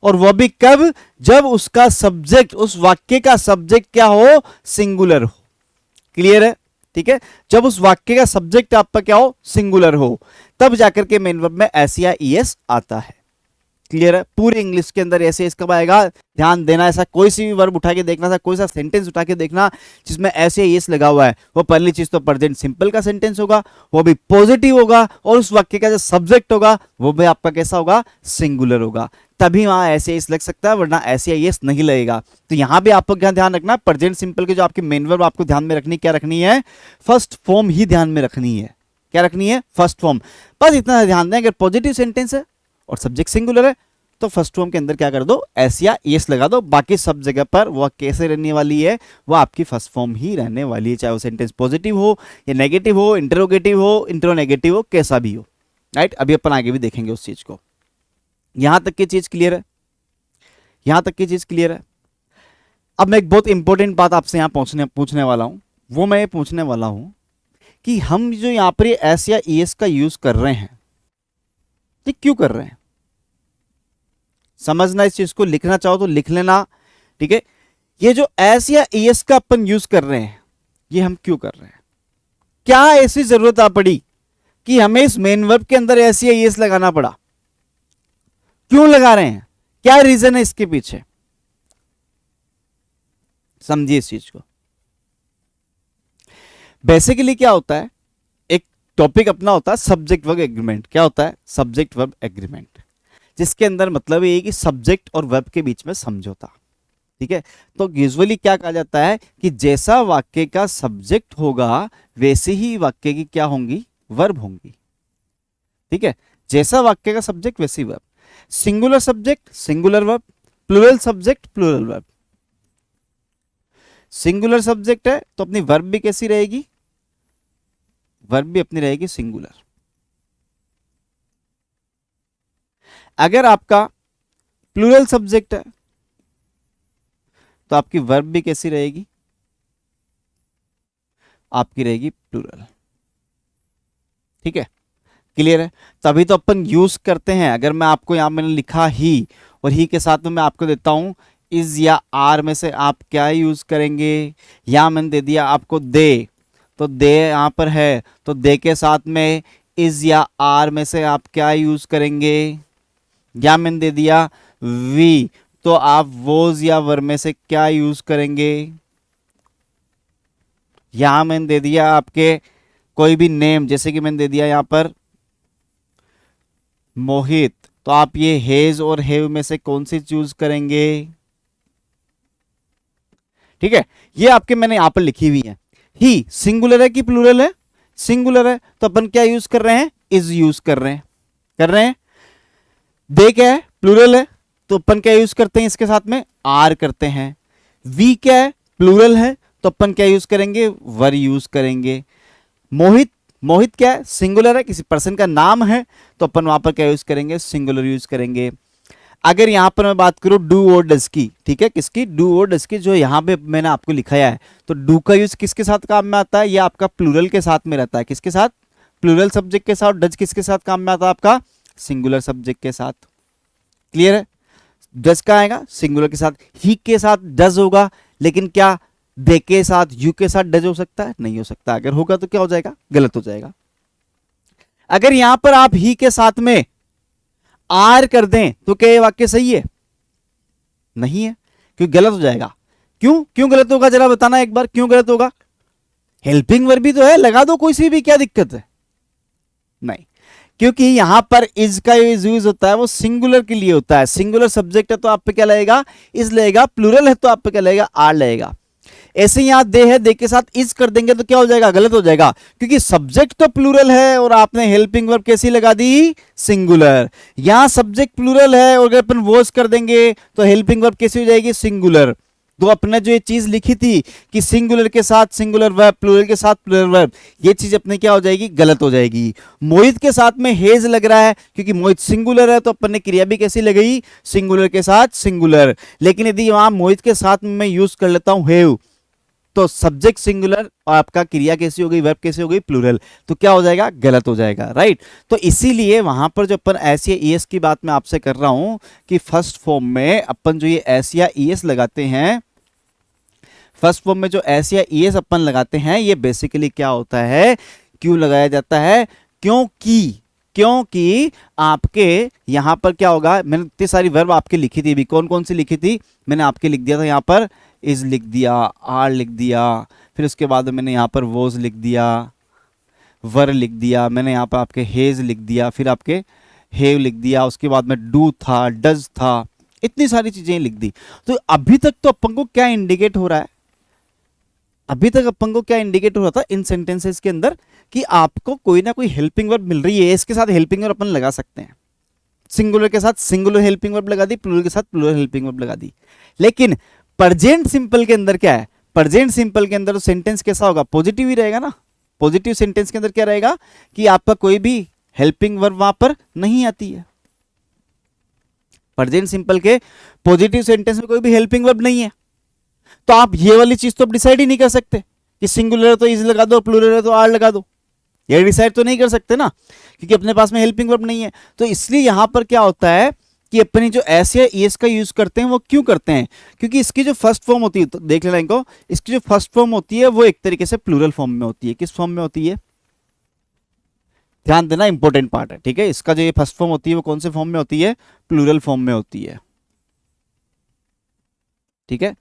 और वह भी कब, जब उसका सब्जेक्ट, उस वाक्य का सब्जेक्ट क्या हो, सिंगुलर हो। क्लियर है, ठीक है। जब उस वाक्य का सब्जेक्ट आपका क्या हो, सिंगुलर हो, तब जाकर के मेन वर्ब में एस या ईएस आता है। क्लियर है, पूरी इंग्लिश के अंदर ऐसे कब आएगा, ध्यान देना। ऐसा कोई सी भी वर्ब उठा के देखना, था कोई सा सेंटेंस उठा के देखना जिसमें ऐसे एस लगा हुआ है, वो पहली चीज तो प्रेजेंट सिंपल का सेंटेंस होगा, वो भी पॉजिटिव होगा, और उस वाक्य का जो सब्जेक्ट होगा वो भी आपका कैसा होगा, सिंगुलर होगा, तभी वहां ऐसे एस लग सकता है, वरना ऐसे एस नहीं लगेगा। तो यहां भी आपको क्या ध्यान रखना, प्रेजेंट सिंपल के जो आपकी मेन वर्ब आपको ध्यान में रखनी, क्या रखनी है, फर्स्ट फॉर्म ही ध्यान में रखनी है। क्या रखनी है, फर्स्ट फॉर्म। बस इतना ध्यान दें, अगर पॉजिटिव सेंटेंस है और सब्जेक्ट सिंगुलर है तो फर्स्ट फॉर्म के अंदर क्या कर दो, एस या एस लगा दो, बाकी सब जगह पर वो कैसे रहने वाली है, वो आपकी फर्स्ट फॉर्म ही रहने वाली है, चाहे वो सेंटेंस पॉजिटिव हो या नेगेटिव हो, इंटरोगेटिव हो, इंट्रोनेगेटिव हो, कैसा भी हो, राइट। अभी अपन आगे भी देखेंगे उस चीज को। यहां तक की चीज क्लियर है, यहां तक की चीज क्लियर है। अब मैं एक बहुत इंपॉर्टेंट बात आपसे यहां पूछने वाला हूं, वो मैं ये पूछने वाला हूं कि हम जो यहां पर एस या एस का यूज कर रहे हैं, ये क्यों कर रहे हैं, समझना इस चीज को, लिखना चाहो तो लिख लेना, ठीक है। ये जो एस या एस का अपन यूज कर रहे हैं, ये हम क्यों कर रहे हैं, क्या ऐसी जरूरत आ पड़ी कि हमें इस मेन वर्ब के अंदर एस या एस लगाना पड़ा, क्यों लगा रहे हैं, क्या रीजन है इसके पीछे, समझिए इस चीज को। बेसिकली क्या होता है, एक टॉपिक अपना होता है सब्जेक्ट वर्ब एग्रीमेंट। क्या होता है, सब्जेक्ट वर्ब एग्रीमेंट, जिसके अंदर मतलब ये कि सब्जेक्ट और वर्ब के बीच में समझौता, ठीक है। तो यूजुअली क्या कहा जाता है कि जैसा वाक्य का सब्जेक्ट होगा वैसे ही वाक्य की क्या होंगी, वर्ब होंगी, ठीक है। जैसा वाक्य का सब्जेक्ट वैसी verb, singular subject singular verb, plural subject plural verb. Singular subject है तो अपनी वर्ब भी कैसी रहेगी, वर्ब भी अपनी रहेगी सिंगुलर। अगर आपका प्लूरल सब्जेक्ट है तो आपकी वर्ब भी कैसी रहेगी, आपकी रहेगी प्लूरल, ठीक है। क्लियर है, तभी तो अपन यूज करते हैं। अगर मैं आपको यहां मैंने लिखा ही, और ही के साथ में मैं आपको देता हूं इज या आर में से आप क्या यूज करेंगे, या मैंने दे दिया आपको दे, तो दे यहां पर है तो दे के साथ में इज या आर में से आप क्या यूज करेंगे, या मैंने दे दिया वी, तो आप वोज या वर में से क्या यूज करेंगे, यहां मैंने दे दिया आपके कोई भी नेम, जैसे कि मैंने दे दिया यहां पर मोहित, तो आप ये हेज और हेव में से कौन सी चूज करेंगे, ठीक है। ये आपके मैंने यहां पर लिखी हुई है। ही सिंगुलर है कि प्लूरल है, सिंगुलर है, तो अपन क्या यूज कर रहे हैं, इज यूज कर रहे हैं। दे क्या है, प्लूरल है, तो अपन क्या यूज करते हैं इसके साथ में, आर करते हैं। वी क्या है, प्लूरल है, तो अपन क्या यूज करेंगे, वर यूज करेंगे। मोहित, मोहित क्या है, सिंगुलर है, किसी पर्सन का नाम है, तो अपन वहां पर क्या यूज करेंगे, सिंगुलर यूज करेंगे। अगर यहां पर मैं बात करूं डू और डज की, ठीक है, किसकी, डू और डज की, जो यहां पे मैंने आपको लिखाया है, तो डू का यूज किसके साथ काम में आता है, ये आपका प्लूरल के साथ में रहता है, किसके साथ, प्लूरल सब्जेक्ट के साथ। डज किसके साथ काम में आता है, आपका सिंगुलर सब्जेक्ट के साथ। क्लियर है, डज का आएगा सिंगुलर के साथ, ही के साथ डज होगा, लेकिन क्या दे के साथ, यू के साथ डज हो सकता है, नहीं हो सकता। अगर होगा तो क्या हो जाएगा, गलत हो जाएगा। अगर यहां पर आप ही के साथ में आर कर दें तो क्या ये वाक्य सही है, नहीं है, क्यों गलत हो जाएगा। क्यों क्यों गलत होगा, जरा बताना एक बार, क्यों गलत होगा, हेल्पिंग वर्ब भी तो है, लगा दो कोई सी भी, क्या दिक्कत है, नहीं। क्योंकि यहां पर इज का यूज होता है वो सिंगुलर के लिए होता है। सिंगुलर सब्जेक्ट है तो आप पे क्या लगेगा, इज लगेगा। प्लूरल है तो आप पे क्या लगेगा, आर लगेगा। ऐसे यहां दे है, दे के साथ इज कर देंगे तो क्या हो जाएगा, गलत हो जाएगा, क्योंकि सब्जेक्ट तो प्लूरल है और आपने हेल्पिंग वर्ब कैसी लगा दी, सिंगुलर। यहां सब्जेक्ट प्लूरल है और अगर अपन वॉज कर देंगे तो हेल्पिंग वर्ब कैसी हो जाएगी, सिंगुलर। तो अपने जो ये चीज लिखी थी कि सिंगुलर के साथ सिंगुलर वर्ब, प्लूरल के साथ प्लूरल वर्ब, ये चीज अपने क्या हो जाएगी, गलत हो जाएगी। मोहित के साथ में हेज लग रहा है क्योंकि मोहित सिंगुलर है तो अपन ने क्रिया भी कैसी लगाई, सिंगुलर के साथ सिंगुलर। लेकिन यदि वहां मोहित के साथ में मैं यूज कर लेता हूं हैव, तो सब्जेक्ट सिंगुलर और आपका क्रिया कैसी हो गई, वर्ब कैसी हो गई, प्लूरल, तो क्या हो जाएगा, गलत हो जाएगा, राइट। तो इसीलिए वहां पर जो अपन एस या ईएस की बात मैं आपसे कर रहा हूं कि फर्स्ट फॉर्म में अपन जो ये एस या ईएस लगाते हैं, फर्स्ट फॉर्म में जो एस या ईएस अपन लगाते हैं, ये बेसिकली क्या होता है, क्यों लगाया जाता है, क्योंकि आपके यहां पर क्या होगा, मैंने इतनी सारी वर्ब आपके लिखी थी, अभी कौन कौन सी लिखी थी, मैंने आपके लिख दिया था, यहां पर इज लिख दिया, आर लिख दिया, फिर उसके बाद मैंने यहां पर वोज लिख दिया, वर लिख दिया, मैंने यहां पर आपके हेज लिख दिया, फिर आपके हेव लिख दिया, उसके बाद में डू था, डज था, इतनी सारी चीजें लिख दी। तो अभी तक तो अपन को क्या इंडिकेट हो रहा है, अभी तक अपन को क्या इंडिकेट हो रहा था इन सेंटेंसेस के अंदर, कि आपको कोई ना कोई हेल्पिंग वर्ब मिल रही है, इसके साथ हेल्पिंग वर्ब अपन लगा सकते हैं। सिंगुलर के साथ सिंगुलर हेल्पिंग वर्ब लगा दी, प्लूरल के साथ प्लूरल हेल्पिंग वर्ब लगा दी। लेकिन प्रेजेंट सिंपल के अंदर क्या है, प्रेजेंट सिंपल के अंदर तो सेंटेंस कैसा होगा, पॉजिटिव ही रहेगा ना। पॉजिटिव सेंटेंस के अंदर क्या रहेगा कि आपका कोई भी हेल्पिंग वर्ब वहां पर नहीं आती है। प्रेजेंट सिंपल के पॉजिटिव सेंटेंस में कोई भी हेल्पिंग वर्ब नहीं है, तो आप ये वाली चीज तो डिसाइड ही नहीं कर सकते कि सिंगुलर है तो इज लगा दो, प्लूरल है तो आर लगा दो, ये डिसाइड तो नहीं कर सकते ना, क्योंकि अपने पास में हेल्पिंग वर्ब नहीं है। तो इसलिए यहां पर क्या होता है कि अपनी जो एस या ईएस का यूज करते हैं वो क्यों करते हैं, क्योंकि इसकी जो फर्स्ट फॉर्म होती है, तो देख लेना इनको, इसकी जो फर्स्ट फॉर्म होती है वो एक तरीके से प्लूरल फॉर्म में होती है। किस फॉर्म में होती है, ध्यान देना, इंपॉर्टेंट पार्ट है, ठीक है। इसका जो ये फर्स्ट फॉर्म होती है वो कौन से फॉर्म में होती है, प्लूरल फॉर्म में होती है, ठीक है।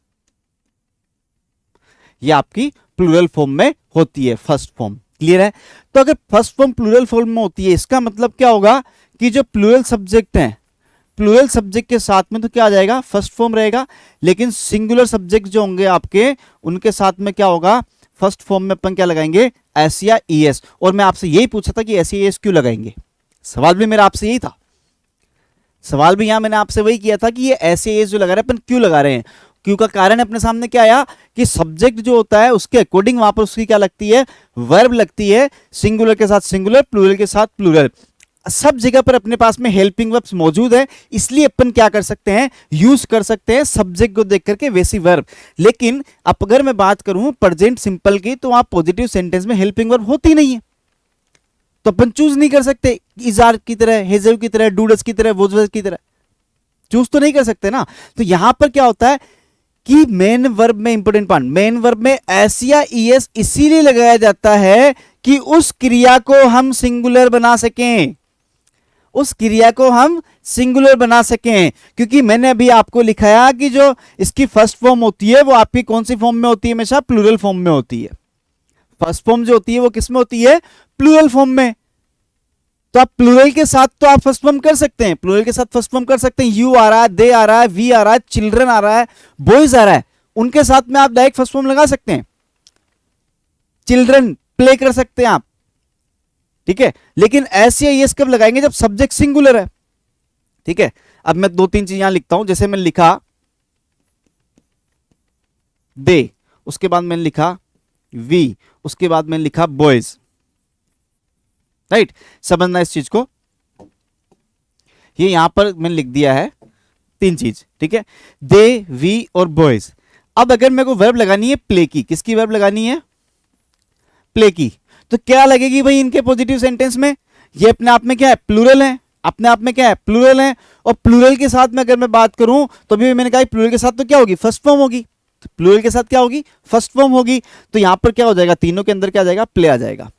ये आपकी प्लूरल फॉर्म में होती है फर्स्ट फॉर्म, क्लियर है। तो अगर फर्स्ट फॉर्म प्लूरल फॉर्म में होती है, इसका मतलब क्या होगा कि जो प्लूरल सब्जेक्ट हैं, प्लूरल सब्जेक्ट के साथ में तो क्या आ जाएगा, फर्स्ट फॉर्म रहेगा। लेकिन सिंगुलर सब्जेक्ट जो होंगे आपके, उनके साथ में क्या होगा, फर्स्ट फॉर्म में अपन क्या लगाएंगे, एस या ईएस। और मैं आपसे यही पूछा था कि एस या ईएस क्यों लगाएंगे, सवाल भी मेरा आपसे यही था, सवाल भी यहां मैंने आपसे वही किया था कि ये एस या ईएस जो लगा रहे हैं अपन क्यों लगा रहे हैं। क्यों का कारण अपने सामने क्या आया कि सब्जेक्ट जो होता है उसके अकॉर्डिंग वहां पर उसकी क्या लगती है, वर्ब लगती है, सिंगुलर के साथ सिंगुलर, प्लूरल के साथ प्लूरल, सब जगह पर अपने पास में हेल्पिंग वर्ब्स मौजूद है। इसलिए अपन क्या कर सकते हैं, यूज कर सकते हैं सब्जेक्ट को देख करके वैसी वर्ब। लेकिन अब अगर मैं बात करूं प्रेजेंट सिंपल की, तो वहां पॉजिटिव सेंटेंस में हेल्पिंग वर्ब होती नहीं है, तो अपन चूज नहीं कर सकते, इजार की तरह, हेजेव की तरह, डूडस की तरह, वोजवेज की तरह चूज तो नहीं कर सकते ना। तो यहां पर क्या होता है कि मेन वर्ब में, इंपोर्टेंट पार्ट, मेन वर्ब में एस या ईएस इसीलिए लगाया जाता है कि उस क्रिया को हम सिंगुलर बना सकें, उस क्रिया को हम सिंगुलर बना सकें। क्योंकि मैंने अभी आपको लिखाया कि जो इसकी फर्स्ट फॉर्म होती है वो आपकी कौन सी फॉर्म में होती है, हमेशा प्लूरल फॉर्म में होती है। फर्स्ट फॉर्म जो होती है वो किस में होती है, प्लूरल फॉर्म में। तो आप प्लूरल के साथ तो आप फर्स्ट फॉर्म कर सकते हैं, प्लूरल के साथ फर्स्ट फॉर्म कर सकते हैं, यू आ रहा है, दे आ रहा है, वी आ रहा है, चिल्ड्रन आ रहा है, बॉयज आ रहा है, उनके साथ में आप डायरेक्ट फर्स्ट फॉर्म लगा सकते हैं, चिल्ड्रन प्ले कर सकते हैं आप, ठीक है। लेकिन ऐसे ये कब लगाएंगे, जब सब्जेक्ट सिंगुलर है, ठीक है। अब मैं दो तीन चीज यहां लिखता हूं, जैसे मैंने लिखा दे, उसके बाद मैंने लिखा वी, उसके बाद मैंने लिखा बॉयज, राइट। समझना इस चीज को, ये यहां पर मैंने लिख दिया है तीन चीज, ठीक है, दे, वी और बॉयज। अब अगर मेरे को वर्ब लगानी है प्ले की, किसकी वर्ब लगानी है, प्ले की, तो क्या लगेगी भाई इनके पॉजिटिव सेंटेंस में, ये अपने आप में क्या है, प्लूरल है, अपने आप में क्या है, प्लूरल है। और प्लूरल के साथ में अगर मैं बात करूं तो भी मैंने कहा प्लूरल के साथ तो क्या होगी, फर्स्ट फॉर्म होगी, तो प्लूरल के साथ क्या होगी, फर्स्ट फॉर्म होगी। तो यहां पर क्या हो जाएगा, तीनों के अंदर क्या आ जाएगा, प्ले आ जाएगा,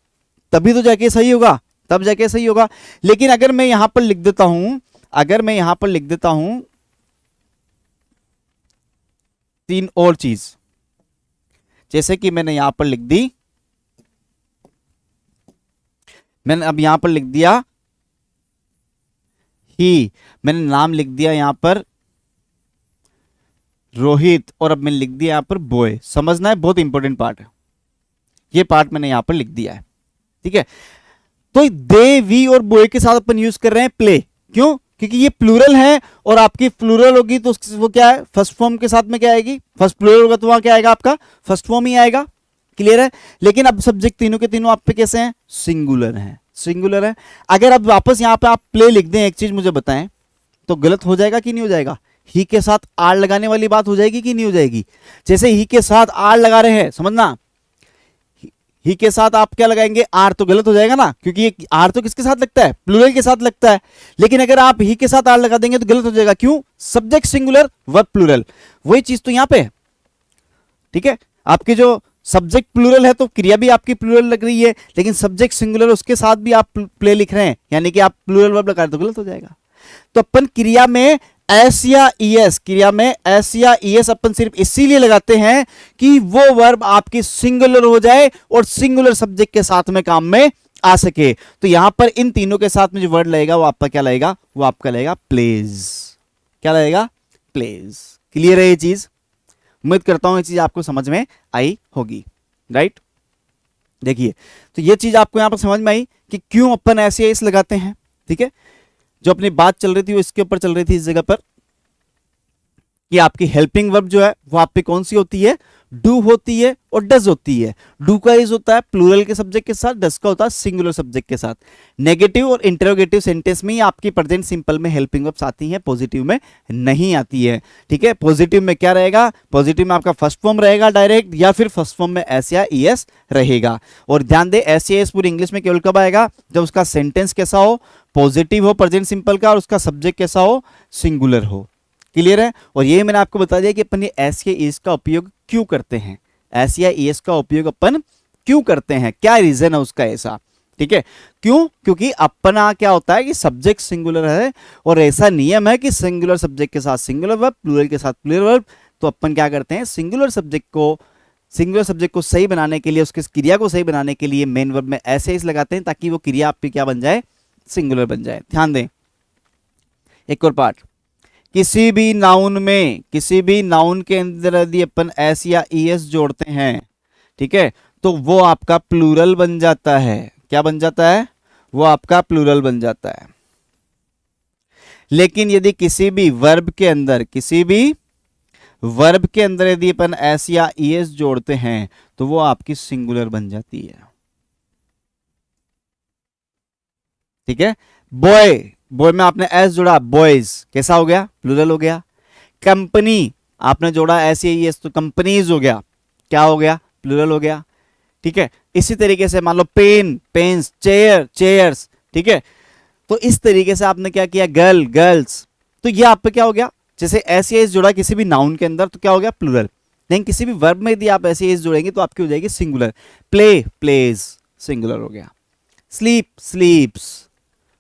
तभी तो जाके सही होगा, तब जाके सही होगा। लेकिन अगर मैं यहां पर लिख देता हूं, अगर मैं यहां पर लिख देता हूं तीन और चीज, जैसे कि मैंने यहां पर लिख दी, मैंने अब यहां पर लिख दिया ही, मैंने नाम लिख दिया यहां पर रोहित, और अब मैंने लिख दिया यहां पर बॉय। समझना है, बहुत इंपॉर्टेंट पार्ट है ये पार्ट, मैंने यहां पर लिख दिया है। ठीक है, तो दे, वी और बॉय के साथ अपन यूज कर रहे हैं प्ले। क्यों? क्योंकि ये प्लूरल है, और आपकी प्लूरल होगी तो वो क्या है, फर्स्ट फॉर्म के साथ में क्या आएगी, फर्स्ट प्लूरल होगा तो वहां क्या आएगा, आपका फर्स्ट फॉर्म ही आएगा। क्लियर है? लेकिन अब सब्जेक्ट तीनों के तीनों आप पे कैसे हैं, सिंगुलर है, सिंगुलर है। अगर अब वापस यहां पे आप प्ले लिख दें, एक चीज मुझे बताएं, तो गलत हो जाएगा कि नहीं हो जाएगा? ही के साथ आर लगाने वाली बात हो जाएगी कि नहीं हो जाएगी? जैसे ही के साथ आर लगा रहे हैं, समझना, ही के साथ आप क्या लगाएंगे, आर, तो गलत हो जाएगा ना, क्योंकि ये आर तो किसके साथ लगता है, प्लूरल के साथ लगता है। लेकिन अगर आप ही के साथ आर लगा देंगे तो गलत हो जाएगा। क्यों? सब्जेक्ट सिंगुलर, वर्ब प्लूरल, वही चीज तो यहां पे है। ठीक है, आपके जो सब्जेक्ट प्लूरल है तो क्रिया भी आपकी प्लूरल लग रही है, लेकिन सब्जेक्ट सिंगुलर उसके साथ भी आप प्ले लिख रहे हैं, यानी कि आप प्लूरल वर्ब लगा रहे तो गलत हो जाएगा। तो अपन क्रिया में एस या ईएस, क्रिया में एस या ईएस अपन सिर्फ इसीलिए लगाते हैं कि वो वर्ब आपकी सिंगुलर हो जाए और सिंगुलर सब्जेक्ट के साथ में काम में आ सके। तो यहां पर इन तीनों के साथ में जो वर्ड लगेगा वो आपका क्या लगेगा, वो आपका लगेगा प्लेज। क्या लगेगा? प्लेज। क्लियर है ये चीज? उम्मीद करता हूं ये चीज आपको समझ में आई होगी, राइट। देखिए, तो ये चीज आपको यहां पर समझ में आई कि क्यों अपन ऐसे इस लगाते हैं। ठीक है, जो अपनी बात चल रही थी वो इसके ऊपर चल रही थी, इस जगह पर, कि आपकी हेल्पिंग वर्ब जो है वो आप पे कौन सी होती है, डू होती है और डज होती है। डू का यूज होता है प्लूरल के सब्जेक्ट के साथ, डज का होता है सिंगुलर सब्जेक्ट के साथ। नेगेटिव और इंटरोगेटिव सेंटेंस में ही आपकी प्रेजेंट सिंपल में हेल्पिंग वर्ब्स आती हैं, पॉजिटिव में नहीं आती है। ठीक है, पॉजिटिव में क्या रहेगा, पॉजिटिव में आपका फर्स्ट फॉर्म रहेगा डायरेक्ट, या फिर फर्स्ट फॉर्म में एस या ईएस रहेगा। और ध्यान दे, एस या ईएस पूरी इंग्लिश में केवल कब आएगा, जब उसका सेंटेंस कैसा हो, पॉजिटिव हो प्रेजेंट सिंपल का, और उसका सब्जेक्ट कैसा हो, सिंगुलर हो। क्लियर है? और ये मैंने आपको बता दिया कि अपन ये एस या ईएस का उपयोग क्यों करते हैं, एस या ईएस का उपयोग अपन क्यों करते हैं, क्या रीजन है उसका ऐसा। ठीक है, क्यों? क्योंकि अपना क्या होता है कि सब्जेक्ट सिंगुलर है, और ऐसा नियम है कि सिंगुलर सब्जेक्ट के साथ सिंगुलर वर्ब, प्लूरल के साथ प्लूरल वर्ब। तो अपन क्या करते हैं, सिंगुलर सब्जेक्ट को सही बनाने के लिए, उसकी क्रिया को सही बनाने के लिए मेन वर्ब में ऐसे इस लगाते हैं, ताकि वो क्रिया आपकी क्या बन जाए, सिंगुलर बन जाए। ध्यान दें, एक और पार्ट, किसी भी नाउन के अंदर यदि अपन एस या ईएस जोड़ते हैं, ठीक है, तो वो आपका प्लूरल बन जाता है। क्या बन जाता है? वो आपका प्लूरल बन जाता है। लेकिन यदि किसी भी वर्ब के अंदर यदि अपन एस या ईएस जोड़ते हैं तो वो आपकी सिंगुलर बन जाती है। ठीक है, बॉय में आपने एस जोड़ा, बॉयज कैसा हो गया, प्लूरल हो गया। कंपनी आपने जोड़ा एस या ईएस तो कंपनीज हो गया, क्या हो गया, प्लूरल हो गया। ठीक है, इसी तरीके से मान लो पेन, पेन्स, चेयर, चेयर्स। ठीक है, तो इस तरीके से आपने क्या किया, गर्ल्स, तो ये आप पे क्या हो गया, जैसे एस या ईएस जोड़ा किसी भी नाउन के अंदर तो क्या हो गया, प्लूरल। लेकिन किसी भी वर्ब में यदि आप एस या ईएस जोड़ेंगे तो आपकी हो जाएगी सिंगुलर। प्ले, प्लेज, सिंगुलर हो गया। स्लीप, स्लीप्स,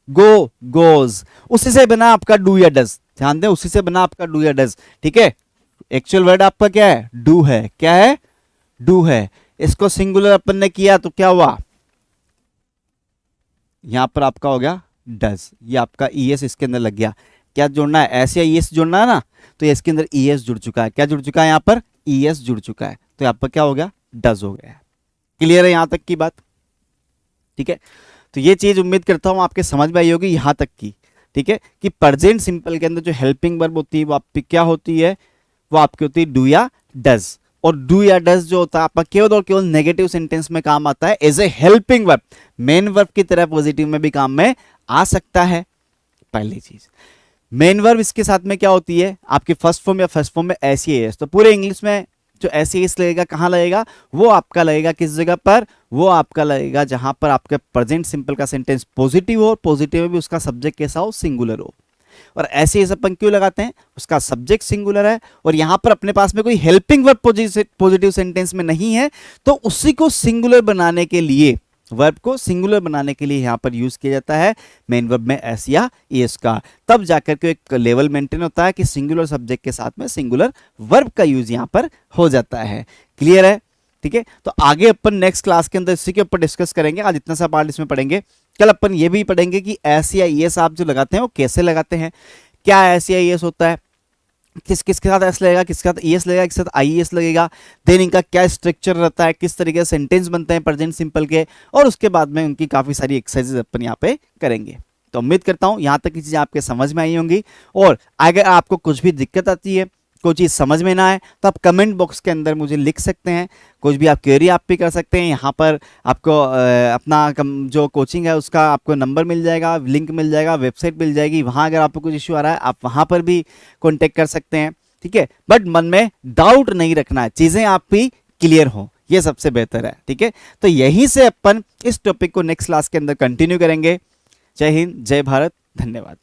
गो, गोज, उसी से बना आपका डू या डज। ध्यान दें, उसी से बना आपका डू या डज। ठीक है, एक्चुअल वर्ड आपका क्या है, डू है। क्या है, डू है। इसको सिंगुलर अपन ने किया तो क्या हुआ, यहां पर आपका हो गया डज। ये आपका ईएस इसके अंदर लग गया। क्या जोड़ना है, एस या ईएस जोड़ना है ना, तो इसके अंदर ईएस जुड़ चुका है। क्या जुड़ चुका है, यहां पर ईएस जुड़ चुका है, तो यहां पर क्या हो गया, डज हो गया। क्लियर है यहां तक की बात? ठीक है, तो ये चीज उम्मीद करता हूं आपके समझ में आई होगी यहां तक की। ठीक है, कि प्रेजेंट सिंपल के अंदर जो हेल्पिंग वर्ब होती है वो आपकी क्या होती है, वो आपकी होती है डू या डज। और डू या डज जो होता है आपका केवल और केवल नेगेटिव सेंटेंस में काम आता है as a helping verb. Main verb की तरह पॉजिटिव में भी काम में आ सकता है। पहली चीज, मेन वर्ब इसके साथ में क्या होती है, आपकी फर्स्ट फॉर्म या फर्स्ट फॉर्म में एस या एस। तो पूरे इंग्लिश में जो एस या एस लगेगा कहां लगेगा, वो आपका लगेगा किस जगह पर, वो आपका लगेगा जहां पर आपके प्रेजेंट सिंपल का सेंटेंस पॉजिटिव हो, और पॉजिटिव में भी उसका सब्जेक्ट कैसा हो, सिंगुलर हो। और ऐसे ही अपन क्यों लगाते हैं, उसका सब्जेक्ट सिंगुलर है और यहां पर अपने पास में कोई हेल्पिंग वर्ब पॉजिटिव सेंटेंस में नहीं है, तो उसी को सिंगुलर बनाने के लिए, वर्ब को सिंगुलर बनाने के लिए यहां पर यूज किया जाता है मेन वर्ब में एस या ईएस का। तब जाकर के एक लेवल मेंटेन होता है कि सिंगुलर सब्जेक्ट के साथ में सिंगुलर वर्ब का यूज यहां पर हो जाता है। क्लियर है? ठीक है, तो आगे अपन नेक्स्ट क्लास के अंदर इसी के ऊपर डिस्कस करेंगे। आज इतना सा पार्ट इसमें पढ़ेंगे, कल अपन ये भी पढ़ेंगे कि एस या ई एस आप जो लगाते हैं वो कैसे लगाते हैं, क्या एस या ई एस होता है, किसके साथ एस लगेगा, किसके साथ ई एस लगेगा, किसके साथ आई एस लगेगा, देन इनका क्या स्ट्रक्चर रहता है, किस तरीके से सेंटेंस बनते हैं प्रेजेंट सिंपल के, और उसके बाद में उनकी काफ़ी सारी एक्सरसाइजेज अपन यहाँ पे करेंगे। तो उम्मीद करता हूँ यहाँ तक की चीज़ें आपके समझ में आई होंगी, और अगर आपको कुछ भी दिक्कत आती है, कोई चीज़ समझ में ना आए, तो आप कमेंट बॉक्स के अंदर मुझे लिख सकते हैं, कुछ भी आप क्वेरी आप भी कर सकते हैं। यहाँ पर आपको अपना जो कोचिंग है उसका आपको नंबर मिल जाएगा, लिंक मिल जाएगा, वेबसाइट मिल जाएगी, वहाँ अगर आपको कुछ इश्यू आ रहा है आप वहाँ पर भी कॉन्टेक्ट कर सकते हैं, ठीक है। बट मन में डाउट नहीं रखना है, चीज़ें आप भी क्लियर हो, ये सबसे बेहतर है, ठीक है। तो यहीं से अपन इस टॉपिक को नेक्स्ट क्लास के अंदर कंटिन्यू करेंगे। जय हिंद, जय भारत, धन्यवाद।